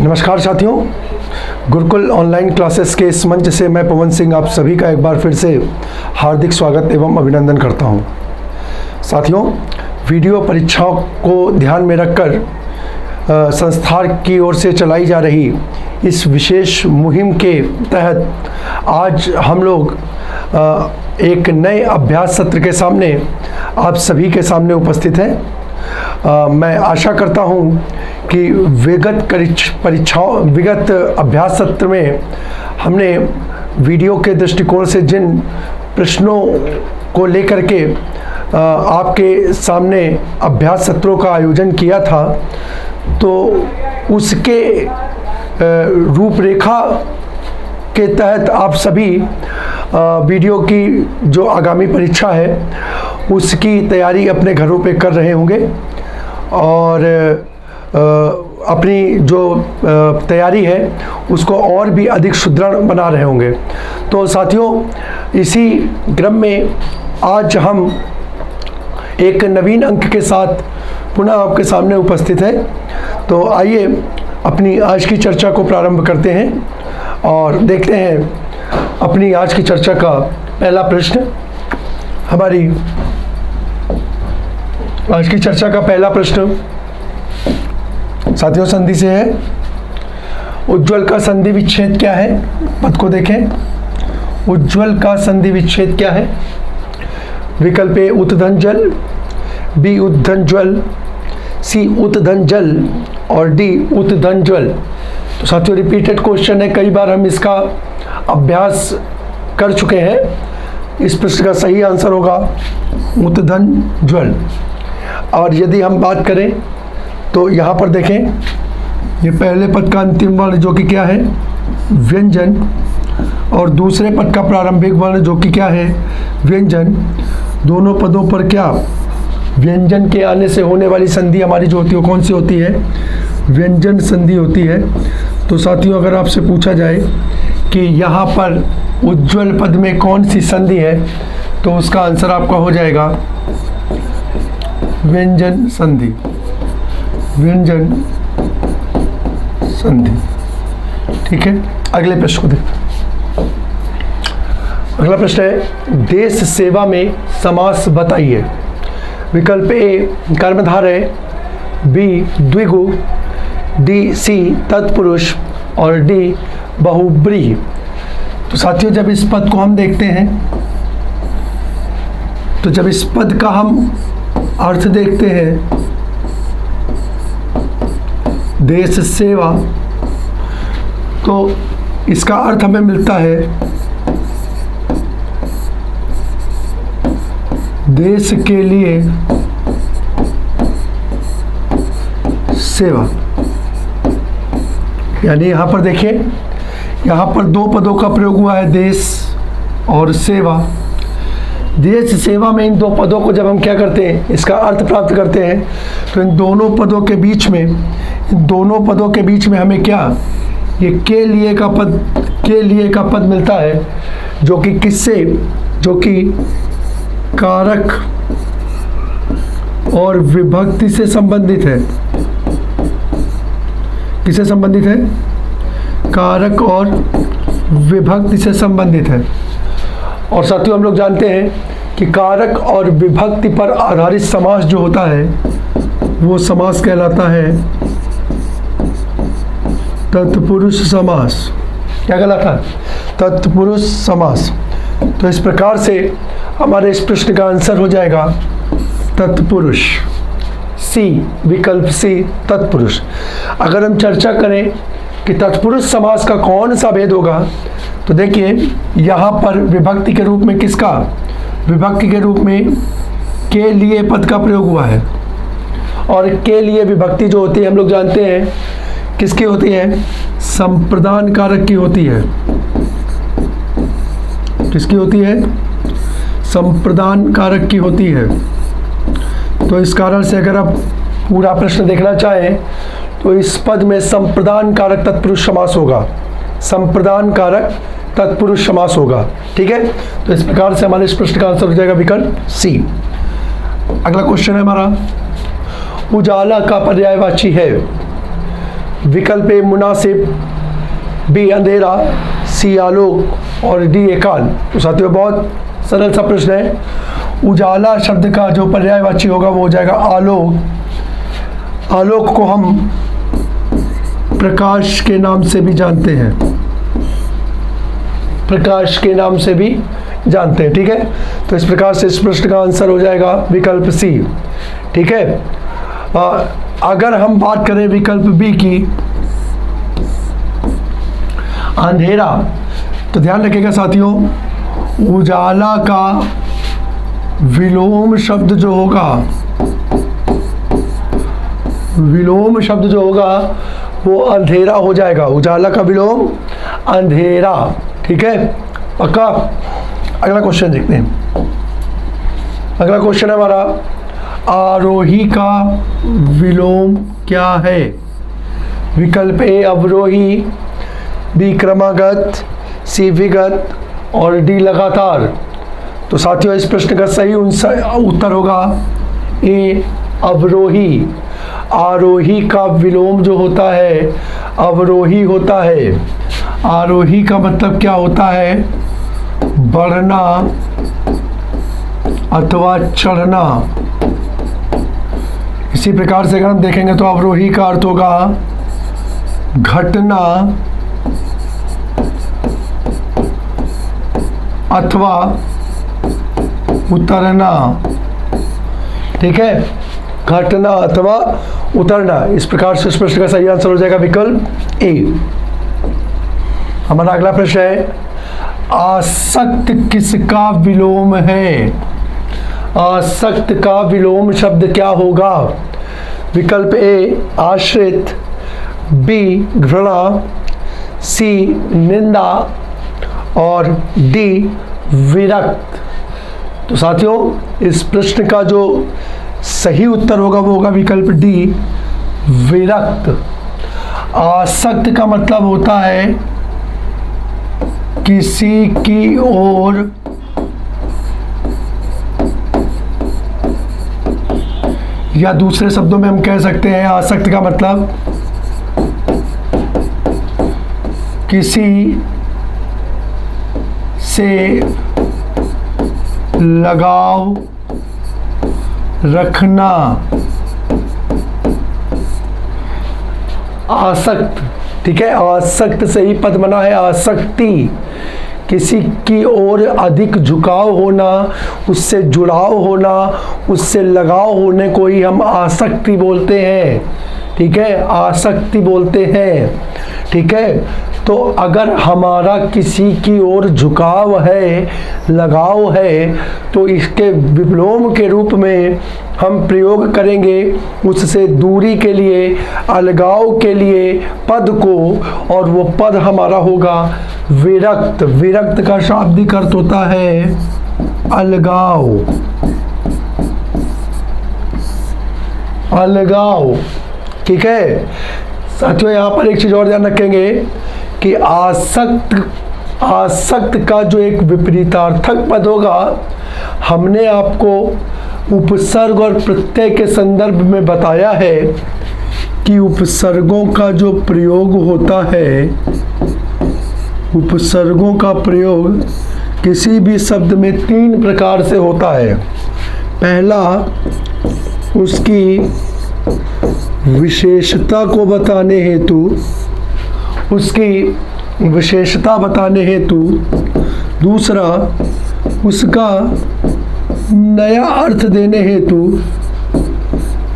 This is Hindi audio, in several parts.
नमस्कार साथियों, गुरुकुल ऑनलाइन क्लासेस के इस मंच से मैं पवन सिंह आप सभी का एक बार फिर से हार्दिक स्वागत एवं अभिनंदन करता हूं। साथियों, वीडियो परीक्षाओं को ध्यान में रखकर संस्था की ओर से चलाई जा रही इस विशेष मुहिम के तहत आज हम लोग एक नए अभ्यास सत्र के सामने आप सभी के सामने उपस्थित हैं। मैं आशा करता हूं कि विगत अभ्यास सत्र में हमने वीडियो के दृष्टिकोण से जिन प्रश्नों को लेकर के आपके सामने अभ्यास सत्रों का आयोजन किया था, तो उसके रूपरेखा के तहत आप सभी वीडियो की जो आगामी परीक्षा है उसकी तैयारी अपने घरों पे कर रहे होंगे और अपनी जो तैयारी है उसको और भी अधिक सुदृढ़ बना रहे होंगे। तो साथियों, इसी क्रम में आज हम एक नवीन अंक के साथ पुनः आपके सामने उपस्थित हैं। तो आइए अपनी आज की चर्चा को प्रारंभ करते हैं और देखते हैं अपनी आज की चर्चा का पहला प्रश्न। हमारी आज की चर्चा का पहला प्रश्न साथियों संधि से है। उज्ज्वल का संधि विच्छेद क्या है? पद को देखें। उज्ज्वल का संधि विच्छेद क्या है? विकल्प ए उत्धन जल, बी उत्धन ज्वल, सी उत्धन जल और डी उत्धन ज्वल। तो साथियों, रिपीटेड क्वेश्चन है, कई बार हम इसका अभ्यास कर चुके हैं। इस प्रश्न का सही आंसर होगा उत्धन ज्वल। और यदि हम बात करें तो यहाँ पर देखें, ये पहले पद का अंतिम वर्ण जो कि क्या है? व्यंजन, और दूसरे पद का प्रारंभिक वर्ण जो कि क्या है? व्यंजन। दोनों पदों पर क्या व्यंजन के आने से होने वाली संधि हमारी जो होती है कौन सी होती है? व्यंजन संधि होती है। तो साथियों, अगर आपसे पूछा जाए कि यहाँ पर उज्ज्वल पद में कौन सी संधि है, तो उसका आंसर आपका हो जाएगा व्यंजन संधि। व्यंजन संधि, ठीक है। अगले प्रश्न को देखते। अगला प्रश्न है, देश सेवा में समास बताइए। विकल्प ए कर्मधारय, बी द्विगु, डी सी तत्पुरुष और डी बहुब्रीहि। तो साथियों, जब इस पद को हम देखते हैं, तो जब इस पद का हम अर्थ देखते हैं, देश सेवा, तो इसका अर्थ हमें मिलता है देश के लिए सेवा। यानी यहाँ पर देखिए, यहाँ पर दो पदों का प्रयोग हुआ है, देश और सेवा। देश सेवा में इन दो पदों को जब हम क्या करते हैं, इसका अर्थ प्राप्त करते हैं, तो इन दोनों पदों के बीच में हमें क्या, ये के लिए का पद मिलता है, जो कि किससे, जो कि कारक और विभक्ति से संबंधित है। किससे संबंधित है? कारक और विभक्ति से संबंधित है। और साथियों, हम लोग जानते हैं कि कारक और विभक्ति पर आधारित समास जो होता है वो समास कहलाता है तत्पुरुष समास। क्या कहलाता है? तत्पुरुष समास। तो इस प्रकार से हमारे इस प्रश्न का आंसर हो जाएगा तत्पुरुष, सी, विकल्प सी, तत्पुरुष। अगर हम चर्चा करें कि तत्पुरुष समास का कौन सा भेद होगा, तो देखिए यहाँ पर विभक्ति के रूप में किसका? विभक्ति के रूप में के लिए पद का प्रयोग हुआ है। और के लिए विभक्ति जो होती है हम लोग जानते हैं किसकी होती है? संप्रदान कारक की होती है। किसकी होती है? संप्रदान कारक की होती है। तो इस कारण से अगर आप पूरा प्रश्न देखना चाहें तो इस पद में संप्रदान कारक तत्पुरुष समास होगा। संप्रदान कारक तत्पुरुष समास होगा, ठीक है। तो इस प्रकार से हमारे इस प्रश्न का आंसर हो जाएगा विकल्प सी। अगला क्वेश्चन है हमारा, उजाला का पर्यायवाची है। विकल्प ए मुनासिब, बी अंधेरा, सी आलोक और डी एकांत। तो साथियों बहुत सरल सा प्रश्न है। उजाला शब्द का जो पर्यायवाची होगा वो हो जाएगा आलोक। आलोक को हम प्रकाश के नाम से भी जानते हैं, प्रकाश के नाम से भी जानते हैं। ठीक है, तो इस प्रकार से इस प्रश्न का आंसर हो जाएगा विकल्प सी। ठीक है, अगर हम बात करें विकल्प बी की, अंधेरा, तो ध्यान रखिएगा साथियों, उजाला का विलोम शब्द जो होगा, विलोम शब्द जो होगा वो अंधेरा हो जाएगा। उजाला का विलोम अंधेरा। ठीक है, पक्का। अगला क्वेश्चन देखते हैं। अगला क्वेश्चन है हमारा, आरोही का विलोम क्या है? विकल्प ए अवरोही, बी क्रमागत, सी विगत और डी लगातार। तो साथियों इस प्रश्न का सही उत्तर होगा ए अवरोही। आरोही का विलोम जो होता है अवरोही होता है। आरोही का मतलब क्या होता है? बढ़ना अथवा चढ़ना। इसी प्रकार से अगर हम देखेंगे तो अवरोही का अर्थ होगा घटना अथवा उतरना। ठीक है, घटना अथवा उतरना। इस प्रकार से इस प्रश्न का सही आंसर हो जाएगा विकल्प ए। हमारा अगला प्रश्न है, आसक्त किसका विलोम है? आसक्त का विलोम शब्द क्या होगा? विकल्प ए आश्रित, बी घृणा, सी निंदा और डी विरक्त। तो साथियों इस प्रश्न का जो सही उत्तर होगा वो होगा विकल्प डी विरक्त। आसक्त का मतलब होता है किसी की ओर या दूसरे शब्दों में हम कह सकते हैं आसक्त का मतलब किसी से लगाव रखना। आसक्त, ठीक है, आसक्त से ही पद बना है आसक्ति। किसी की ओर अधिक झुकाव होना, उससे जुड़ाव होना, उससे लगाव होने को ही हम आसक्ति बोलते हैं। ठीक है, आसक्ति बोलते हैं। ठीक है, तो अगर हमारा किसी की ओर झुकाव है, लगाव है, तो इसके विलोम के रूप में हम प्रयोग करेंगे उससे दूरी के लिए, अलगाव के लिए पद को, और वो पद हमारा होगा विरक्त। विरक्त का शाब्दिक अर्थ होता है अलगाव। अलगाव। ठीक है साथियों, यहाँ पर एक चीज और ध्यान रखेंगे कि आसक्त का जो एक विपरीतार्थक पद होगा, हमने आपको उपसर्ग और प्रत्यय के संदर्भ में बताया है कि उपसर्गों का जो प्रयोग होता है, उपसर्गों का प्रयोग किसी भी शब्द में 3 प्रकार से होता है। पहला, उसकी विशेषता को बताने हेतु, उसकी विशेषता बताने हेतु। दूसरा, उसका नया अर्थ देने हेतु,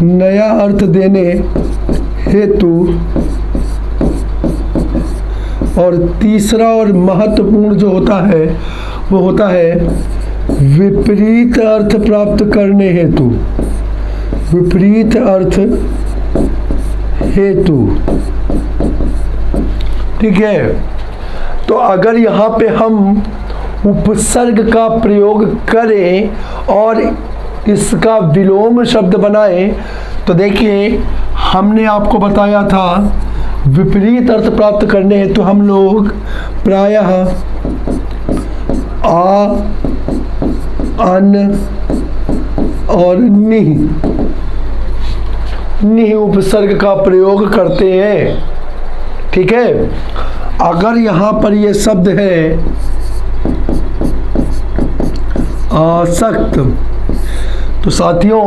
नया अर्थ देने हेतु। और तीसरा और महत्वपूर्ण जो होता है वो होता है विपरीत अर्थ प्राप्त करने हेतु। विपरीत अर्थ हेतु। ठीक है, तो अगर यहाँ पे हम उपसर्ग का प्रयोग करें और इसका विलोम शब्द बनाएं, तो देखिए हमने आपको बताया था विपरीत अर्थ प्राप्त करने हेतु हम लोग प्रायः आ, अन और निह उपसर्ग का प्रयोग करते हैं। ठीक है। अगर यहाँ पर ये शब्द है आसक्त, तो साथियों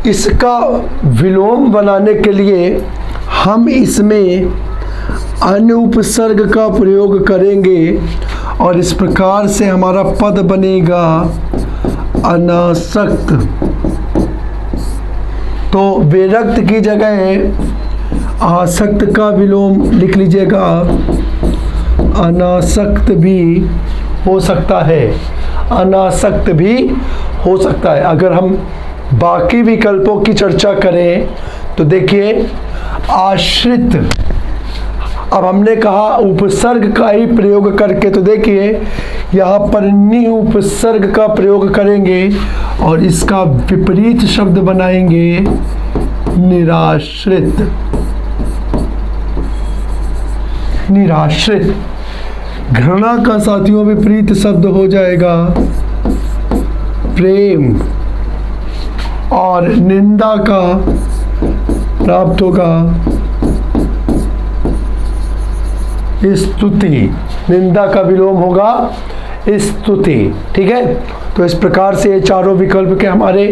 इसका विलोम बनाने के लिए हम इसमें अन्य उपसर्ग का प्रयोग करेंगे और इस प्रकार से हमारा पद बनेगा अनासक्त। तो विरक्त की जगह आसक्त का विलोम लिख लीजिएगा, अनासक्त भी हो सकता है, अनासक्त भी हो सकता है। अगर हम बाकी विकल्पों की चर्चा करें तो देखिए आश्रित, अब हमने कहा उपसर्ग का ही प्रयोग करके, तो देखिए यहाँ पर नि उपसर्ग का प्रयोग करेंगे और इसका विपरीत शब्द बनाएंगे निराश्रित। निराश्रित घृणा का साथियों विपरीत शब्द हो जाएगा प्रेम, और निंदा का प्राप्त होगा स्तुति। निंदा का विलोम होगा स्तुति। ठीक है, तो इस प्रकार से ये चारों विकल्प के हमारे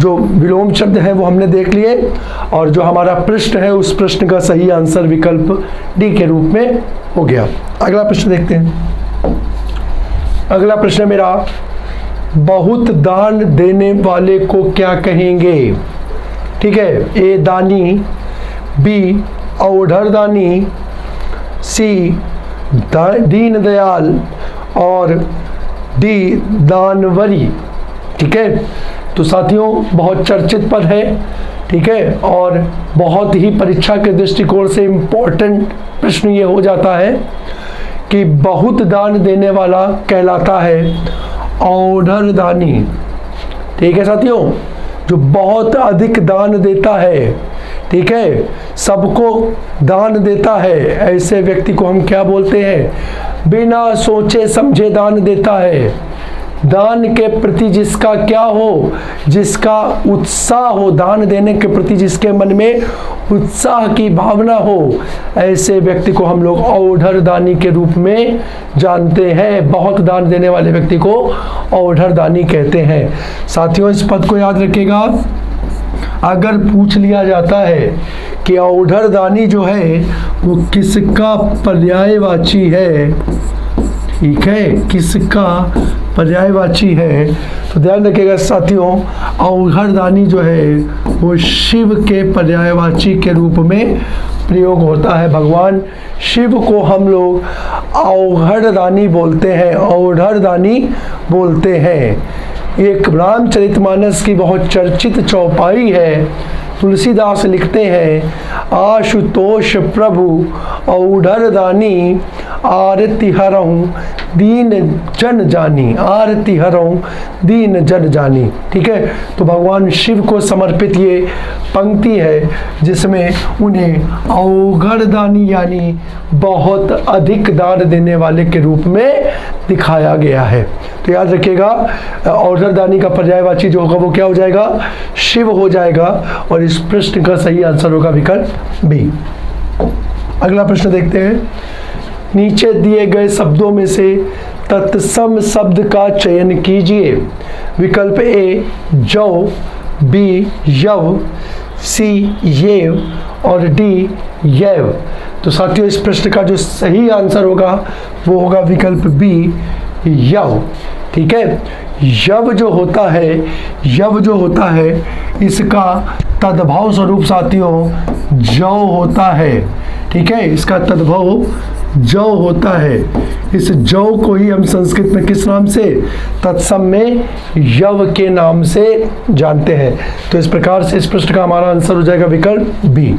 जो विलोम शब्द हैं वो हमने देख लिए, और जो हमारा प्रश्न है उस प्रश्न का सही आंसर विकल्प डी के रूप में हो गया। अगला प्रश्न देखते हैं। अगला प्रश्न मेरा, बहुत दान देने वाले को क्या कहेंगे? ठीक है, ए दानी, बी औढ़र दानी, सी दीन दयाल और डी दानवरी। ठीक है, तो साथियों बहुत चर्चित पद है। ठीक है, और बहुत ही परीक्षा के दृष्टिकोण से इम्पोर्टेंट प्रश्न ये हो जाता है कि बहुत दान देने वाला कहलाता है औढ़र दानी। ठीक है साथियों, जो बहुत अधिक दान देता है, ठीक है, सबको दान देता है, ऐसे व्यक्ति को हम क्या बोलते हैं? बिना सोचे समझे दान देता है। दान के प्रति जिसका क्या हो, जिसका उत्साह हो, दान देने के प्रति जिसके मन में उत्साह की भावना हो, ऐसे व्यक्ति को हम लोग औढ़र दानी के रूप में जानते हैं। बहुत दान देने वाले व्यक्ति को औढ़र दानी कहते हैं। साथियों इस पद को याद रखिएगा, अगर पूछ लिया जाता है कि औढ़र दानी जो है वो किसका पर्यायवाची है, ठीक है, किसका पर्यायवाची है, तो ध्यान रखिएगा साथियों औढ़र दानी जो है वो शिव के पर्यायवाची के रूप में प्रयोग होता है। भगवान शिव को हम लोग औढ़र दानी बोलते हैं, औढ़र दानी बोलते हैं। एक रामचरितमानस की बहुत चर्चित चौपाई है, तुलसीदास लिखते हैं, आशुतोष प्रभु औढ़र दानी आरती हरऊं दीन जन जानी, आरती हरऊं दीन जन जानी। ठीक है, तो भगवान शिव को समर्पित ये पंक्ति है जिसमें उन्हें औढ़र दानी यानी बहुत अधिक दान देने वाले के रूप में दिखाया गया है। तो याद रखिएगा औढ़र दानी का पर्यायवाची जो होगा वो क्या हो जाएगा? शिव हो जाएगा, और इस प्रश्न का सही आंसर होगा विकल्प बी। अगला प्रश्न देखते हैं। नीचे दिए गए शब्दों में से तत्सम शब्द का चयन कीजिए। विकल्प ए जौ, बी यव, सी येव और डी यव। तो साथियों इस प्रश्न का जो सही आंसर होगा वो होगा विकल्प बी यव। ठीक है, यव जो होता है, यव जो होता है इसका तद्भव स्वरूप साथियों जौ होता है। ठीक है, इसका तद्भव जौ होता है। इस जौ को ही हम संस्कृत में किस नाम से? तत्सम में यव के नाम से जानते हैं। तो इस प्रकार से इस प्रश्न का हमारा आंसर हो जाएगा विकल्प बी।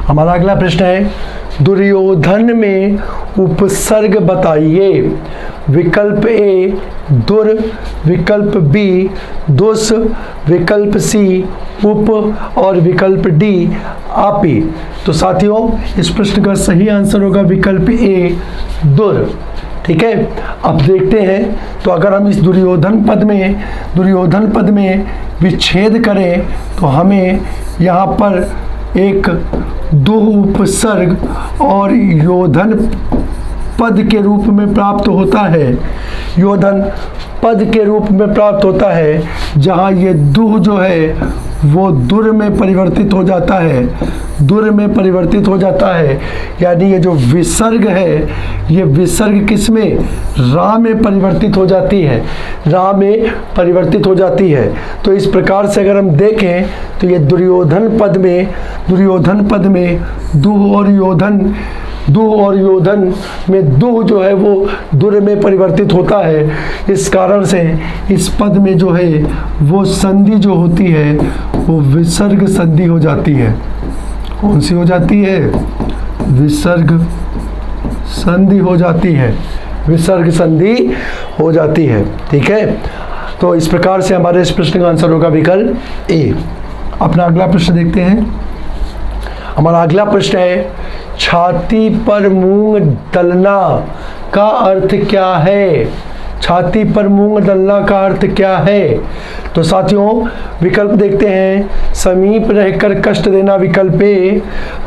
हमारा अगला प्रश्न है, दुर्योधन में उपसर्ग बताइए। विकल्प ए दुर, विकल्प बी दुस, विकल्प सी उप और विकल्प डी आपी। तो साथियों इस प्रश्न का सही आंसर होगा विकल्प ए दुर। ठीक है, अब देखते हैं तो अगर हम इस दुर्योधन पद में विच्छेद करें तो हमें यहाँ पर एक दुह उपसर्ग और योधन पद के रूप में प्राप्त होता है। योधन पद के रूप में प्राप्त होता है, जहाँ ये दुह जो है वो दुर में परिवर्तित हो जाता है, दुर में परिवर्तित हो जाता है। यानी ये जो विसर्ग है, ये विसर्ग किस में? रा में परिवर्तित हो जाती है, रा में परिवर्तित हो जाती है। तो इस प्रकार से अगर हम देखें तो ये दुर्योधन पद में दुह और योधन में दुह जो है वो दुर में परिवर्तित होता है। इस कारण से इस पद में जो है वो संधि जो होती है वो विसर्ग संधि हो जाती है। कौन सी हो जाती है? विसर्ग संधि हो जाती है, विसर्ग संधि हो जाती है। ठीक है, तो इस प्रकार से हमारे इस प्रश्न का आंसर होगा विकल्प ए। अपना अगला प्रश्न देखते हैं। हमारा अगला प्रश्न है, छाती पर मूंग दलना का अर्थ क्या है? छाती पर मूंग दलना का अर्थ क्या है? तो साथियों विकल्प देखते हैं। समीप रहकर कष्ट देना विकल्प ए,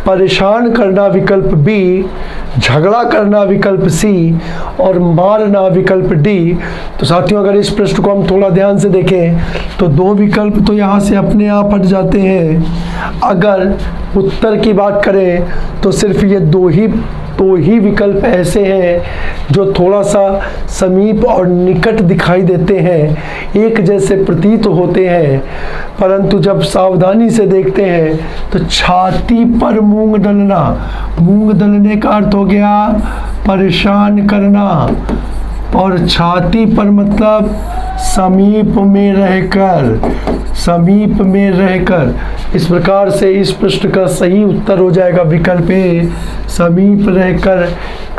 परेशान करना विकल्प बी, झगड़ा करना विकल्प सी और मारना विकल्प डी। तो साथियों अगर इस प्रश्न को हम थोड़ा ध्यान से देखें तो दो विकल्प तो यहाँ से अपने आप हट जाते हैं। अगर उत्तर की बात करें तो सिर्फ ये दो ही विकल्प ऐसे हैं जो थोड़ा सा समीप और निकट दिखाई देते हैं, एक जैसे प्रतीत होते हैं, परंतु जब सावधानी से देखते हैं तो छाती पर मूंग दलने का अर्थ हो गया परेशान करना, और छाती पर मतलब समीप में रहकर। इस प्रकार से इस प्रश्न का सही उत्तर हो जाएगा विकल्प ए, समीप रहकर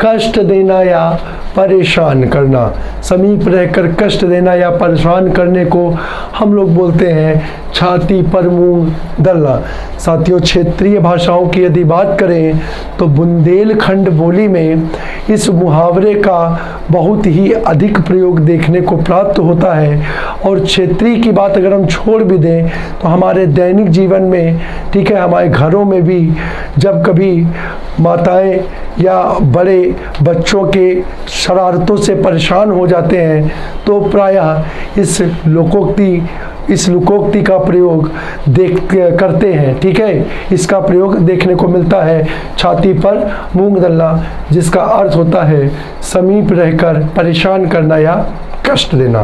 कष्ट देना या परेशान करना। समीप रहकर कष्ट देना या परेशान करने को हम लोग बोलते हैं छाती पर मूंग दलना। साथियों क्षेत्रीय भाषाओं की यदि बात करें तो बुंदेलखंड बोली में इस मुहावरे का बहुत ही अधिक प्रयोग देखने को प्राप्त होता है। और क्षेत्रीय की बात अगर हम छोड़ भी दें तो हमारे दैनिक जीवन में, ठीक है, हमारे घरों में भी जब कभी माताएं या बड़े बच्चों के शरारतों से परेशान हो जाते हैं तो प्रायः इस लोकोक्ति का प्रयोग करते हैं। ठीक है, इसका प्रयोग देखने को मिलता है छाती पर मूंग दलना, जिसका अर्थ होता है समीप रहकर परेशान करना या कष्ट देना।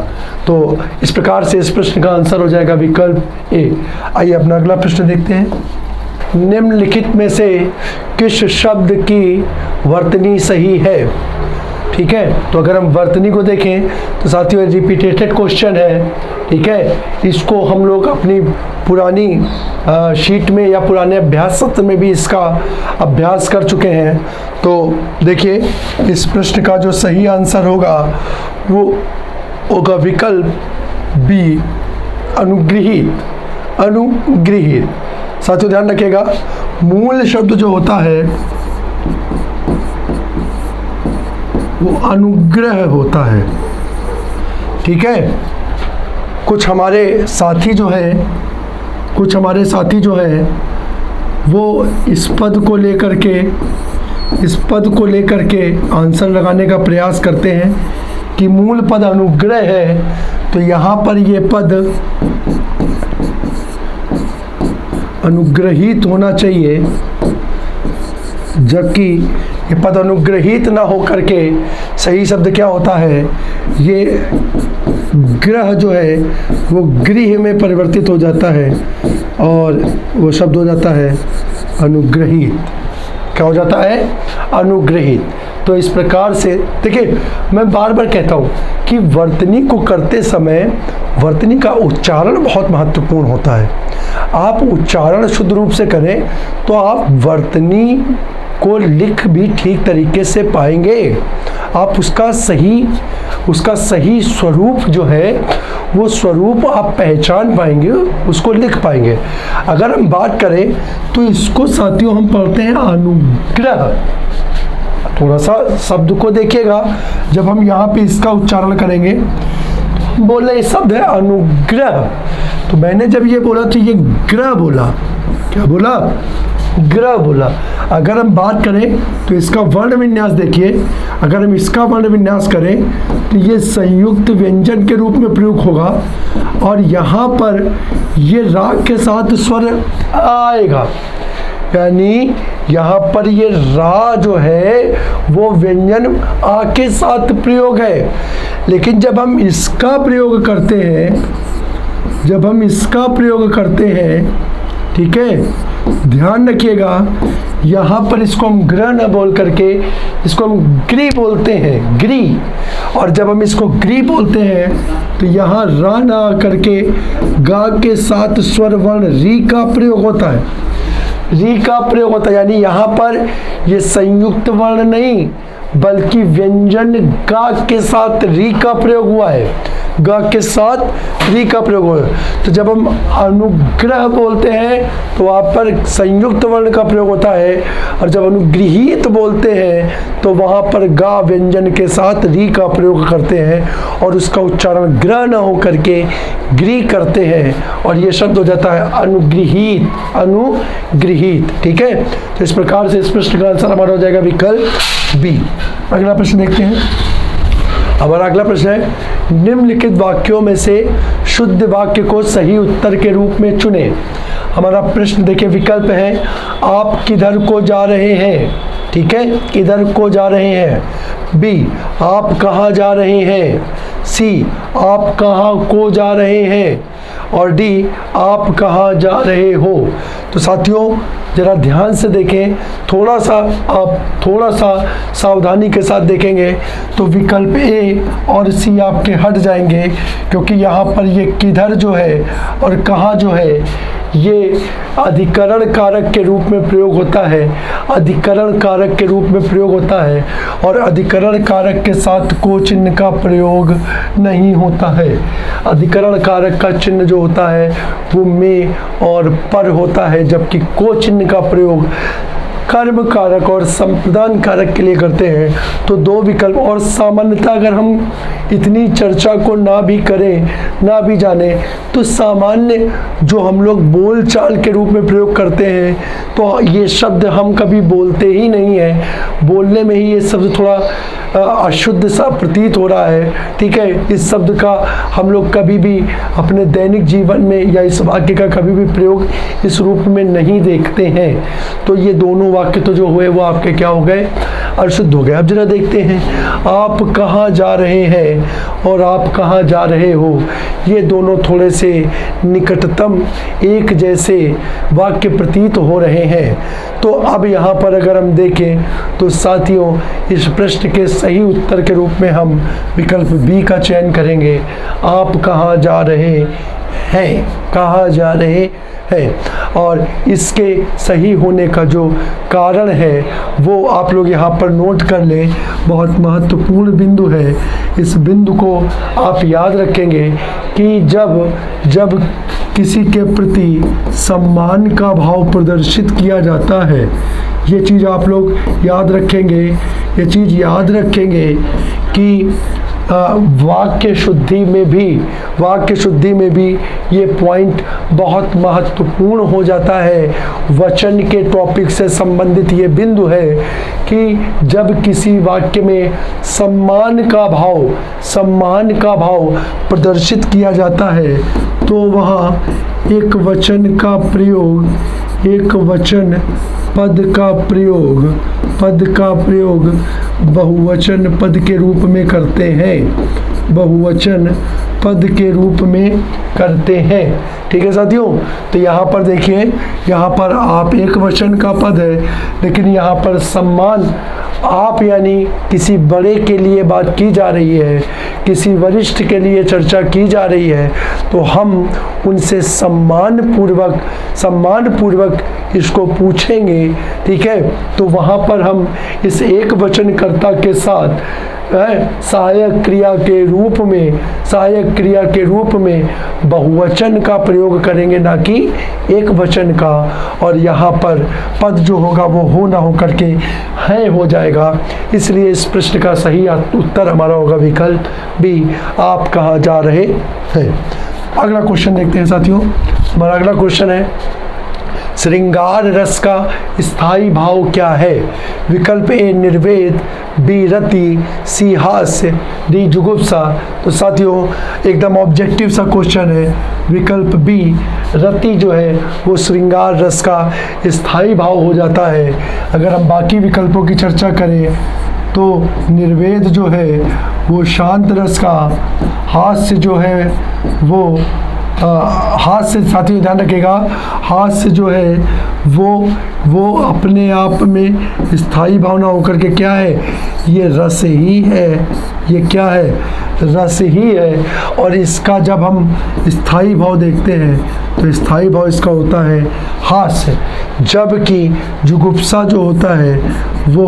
तो इस प्रकार से इस प्रश्न का आंसर हो जाएगा विकल्प ए। आइए अपना अगला प्रश्न देखते हैं। निम्नलिखित में से किस शब्द की वर्तनी सही है? ठीक है, तो अगर हम वर्तनी को देखें तो साथियों रिपीटेटेड क्वेश्चन है। ठीक है, इसको हम लोग अपनी पुरानी शीट में या पुराने अभ्यास सत्र में भी इसका अभ्यास कर चुके हैं। तो देखिए इस प्रश्न का जो सही आंसर होगा वो होगा विकल्प बी, अनुगृहित। साथियों ध्यान रखिएगा, मूल शब्द जो होता है वो अनुग्रह होता है। ठीक है, कुछ हमारे साथी जो हैं वो इस पद को लेकर के आंसर लगाने का प्रयास करते हैं कि मूल पद अनुग्रह है, तो यहाँ पर ये पद अनुग्रहित होना चाहिए, जबकि ये पद अनुग्रहित ना हो करके सही शब्द क्या होता है, ये ग्रह जो है वो गृह में परिवर्तित हो जाता है और वो शब्द हो जाता है अनुग्रहित। क्या हो जाता है? अनुग्रहित। तो इस प्रकार से देखिए, मैं बार बार कहता हूँ कि वर्तनी को करते समय वर्तनी का उच्चारण बहुत महत्वपूर्ण होता है। आप उच्चारण शुद्ध रूप से करें तो आप वर्तनी को लिख भी ठीक तरीके से पाएंगे। आप उसका सही स्वरूप जो है वो स्वरूप आप पहचान पाएंगे, उसको लिख पाएंगे। अगर हम बात करें तो इसको साथियों हम पढ़ते हैं अनुग्रह। थोड़ा सा शब्द को देखिएगा, जब हम यहाँ पे इसका उच्चारण करेंगे बोल रहे शब्द है अनुग्रह, तो मैंने जब ये बोला तो ये ग्रह बोला, क्या बोला? ग्रह बोला। अगर हम बात करें तो इसका वर्ण विन्यास देखिए, अगर हम इसका वर्ण विन्यास करें तो ये संयुक्त व्यंजन के रूप में प्रयोग होगा और यहाँ पर ये राग के साथ स्वर आएगा, यानी यहाँ पर ये रा जो है वो व्यंजन आ के साथ प्रयोग है। लेकिन जब हम इसका प्रयोग करते हैं, जब हम इसका प्रयोग करते हैं, ठीक है, ध्यान रखिएगा, यहाँ पर इसको हम ग्रह न बोल करके इसको हम ग्री बोलते हैं, ग्री। और जब हम इसको ग्री बोलते हैं तो यहाँ रा ना करके गा के साथ स्वर वर्ण री का प्रयोग होता है, री का प्रयोग होता है। यानी यहाँ पर ये संयुक्त वर्ण नहीं बल्कि व्यंजन गा के साथ री का प्रयोग हुआ है, गा के साथ री का प्रयोग हुआ है। तो जब हम अनुग्रह बोलते हैं तो वहाँ पर संयुक्त वर्ण का प्रयोग होता है, और जब अनुगृहीत बोलते हैं तो वहाँ पर गा व्यंजन के साथ री का प्रयोग करते हैं और उसका उच्चारण ग्रह न हो करके ग्री करते हैं, और ये शब्द हो जाता है अनुगृहीत, अनुगृहीत। ठीक है, तो इस प्रकार से इस प्रश्न का आंसर हमारा हो जाएगा विकल्प बी। अगला प्रश्न देखते हैं। हमारा अगला प्रश्न है, निम्नलिखित वाक्यों में से शुद्ध वाक्य को सही उत्तर के रूप में चुने। हमारा प्रश्न देखिए, विकल्प है आप किधर को जा रहे हैं, ठीक है, किधर को जा रहे हैं। बी, आप कहाँ जा रहे हैं। सी, आप कहाँ को जा रहे हैं। और डी, आप कहाँ जा रहे हो। तो साथियों जरा ध्यान से देखें, थोड़ा सा सावधानी के साथ देखेंगे तो विकल्प ए और सी आपके हट जाएंगे, क्योंकि यहाँ पर ये किधर जो है और कहाँ जो है ये अधिकरण कारक के रूप में प्रयोग होता है, अधिकरण कारक के रूप में प्रयोग होता है, और अधिकरण कारक के साथ को चिन्ह का प्रयोग नहीं होता है। अधिकरण कारक का चिन्ह जो होता है वो में और पर होता है, जबकि को चिन्ह का प्रयोग कर्म कारक और संप्रदान कारक के लिए करते हैं। तो दो विकल्प, और सामान्यतः अगर हम इतनी चर्चा को ना भी करें, ना भी जाने, तो सामान्य जो हम लोग बोल चाल के रूप में प्रयोग करते हैं तो ये शब्द हम कभी बोलते ही नहीं हैं, बोलने में ही ये शब्द थोड़ा अशुद्ध सा प्रतीत हो रहा है। ठीक है, इस शब्द का हम लोग कभी भी अपने दैनिक जीवन में या इस वाक्य का कभी भी प्रयोग इस रूप में नहीं देखते हैं। तो ये दोनों वाक्य तो जो हुए वो आपके क्या हो गए, अशुद्ध हो गए। अब जरा देखते हैं, आप कहाँ जा रहे हैं और आप कहाँ जा रहे हो, ये दोनों थोड़े से निकटतम एक जैसे वाक्य प्रतीत हो रहे हैं। तो अब यहाँ पर अगर हम देखें तो साथियों इस प्रश्न के सही उत्तर के रूप में हम विकल्प बी का चयन करेंगे। आप कहाँ जा रहे हैं, कहाँ जा रहे हैं। और इसके सही होने का जो कारण है वो आप लोग यहाँ पर नोट कर लें, बहुत महत्वपूर्ण बिंदु है। इस बिंदु को आप याद रखेंगे कि जब किसी के प्रति सम्मान का भाव प्रदर्शित किया जाता है, ये चीज़ आप लोग याद रखेंगे, ये चीज़ याद रखेंगे कि वाक्य शुद्धि में भी ये पॉइंट बहुत महत्वपूर्ण हो जाता है। वचन के टॉपिक से संबंधित ये बिंदु है कि जब किसी वाक्य में सम्मान का भाव प्रदर्शित किया जाता है तो वहाँ एक वचन पद का प्रयोग बहुवचन पद के रूप में करते हैं, बहुवचन पद के रूप में करते हैं। ठीक है साथियों, तो यहाँ पर देखिए, यहाँ पर आप एक वचन का पद है, लेकिन यहाँ पर सम्मान आप यानी किसी बड़े के लिए बात की जा रही है, किसी वरिष्ठ के लिए चर्चा की जा रही है, तो हम उनसे सम्मान पूर्वक इसको पूछेंगे। ठीक है, तो वहाँ पर हम इस एक वचनकर्ता के साथ सहायक क्रिया के रूप में बहुवचन का प्रयोग करेंगे, ना कि एक वचन का। और यहाँ पर पद जो होगा वो हो ना हो करके है हो जाएगा। इसलिए इस प्रश्न का सही उत्तर हमारा होगा विकल्प बी, आप कहाँ जा रहे हैं। अगला क्वेश्चन देखते हैं साथियों। हमारा अगला क्वेश्चन है, श्रृंगार रस का स्थायी भाव क्या है? विकल्प ए निर्वेद, बी रति, सी हास्य, डी जुगुप्सा। तो साथियों एकदम ऑब्जेक्टिव सा क्वेश्चन है। विकल्प बी रति जो है वो श्रृंगार रस का स्थायी भाव हो जाता है। अगर हम बाकी विकल्पों की चर्चा करें तो निर्वेद जो है वो शांत रस का, हास्य जो है वो हास्य, साथियों ध्यान रखिएगा, हास्य जो है वो अपने आप में स्थायी भावना होकर के क्या है, ये रस ही है। ये क्या है? रस ही है। और इसका जब हम स्थायी भाव देखते हैं तो स्थायी भाव इसका होता है हास्य, जबकि जुगुप्सा जो होता है वो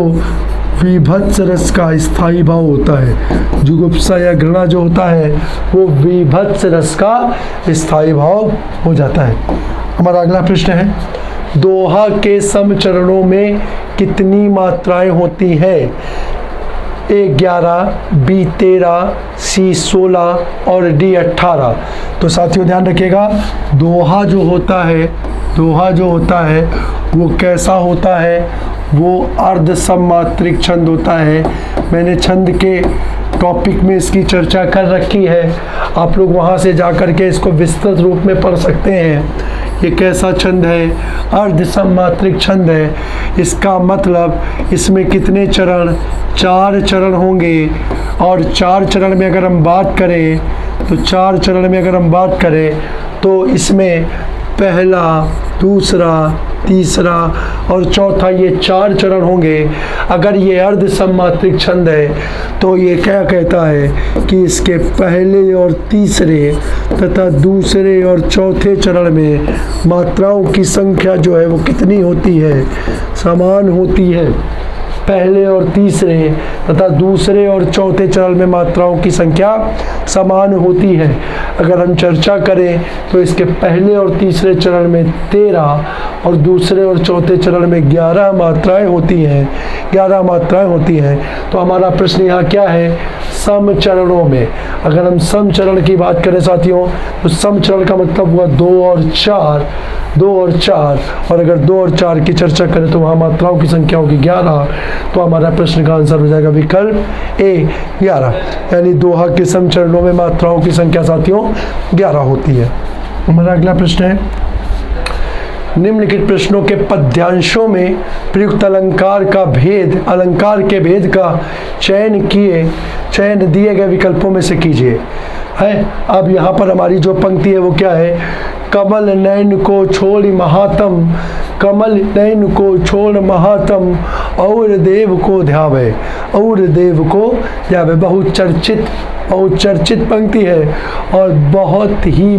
विभत्स रस का स्थायी भाव होता है। जुगुप्सा या घृणा जो होता है वो विभत्स रस का स्थायी भाव हो जाता है। हमारा अगला प्रश्न है, दोहा के सम चरणों में कितनी मात्राएं होती हैं? ए 11, बी 13, सी 16 और डी 18। तो साथियों ध्यान रखिएगा, दोहा जो होता है वो कैसा होता है? वो अर्ध सममात्रिक छंद होता है। मैंने छंद के टॉपिक में इसकी चर्चा कर रखी है, आप लोग वहाँ से जा कर के इसको विस्तृत रूप में पढ़ सकते हैं। ये कैसा छंद है? अर्ध सममात्रिक छंद है। इसका मतलब इसमें कितने चरण? 4 चरण होंगे। और 4 चरण में अगर हम बात करें तो इसमें पहला, दूसरा, तीसरा और चौथा, ये 4 चरण होंगे। अगर ये अर्ध सममात्रिक छंद है तो ये क्या कहता है कि इसके पहले और तीसरे तथा दूसरे और चौथे चरण में मात्राओं की संख्या जो है वो कितनी होती है? समान होती है। पहले और तीसरे तथा दूसरे और चौथे चरण में मात्राओं की संख्या समान होती है। अगर हम चर्चा करें तो इसके पहले और तीसरे चरण में 13 और दूसरे और चौथे चरण में 11 मात्राएं होती हैं। 11 मात्राएं होती हैं। तो हमारा प्रश्न यहाँ क्या है? सम चरणों में। अगर हम सम चरण की बात करें साथियों तो सम चरण का मतलब हुआ 2 और 4, 2 और 4। और अगर 2 और 4 की चर्चा करें तो वहाँ मात्राओं की संख्या होगी 11। तो हमारा प्रश्न का आंसर हो जाएगा विकल्प ए 11, यानी दोहा के सम चरणों में मात्राओं की संख्या साथियों 11 होती है। हमारा अगला प्रश्न है, निम्नलिखित प्रश्नों के पद्यांशों में प्रयुक्त अलंकार के भेद का चयन दिए गए विकल्पों में से कीजिए। है अब यहाँ पर हमारी जो पंक्ति है वो क्या है? कमल नयन को छोड़ महातम, कमल नयन को छोड़ महातम, और देव को ध्यावे, और देव को ध्यावे। बहुचर्चित पंक्ति है और बहुत ही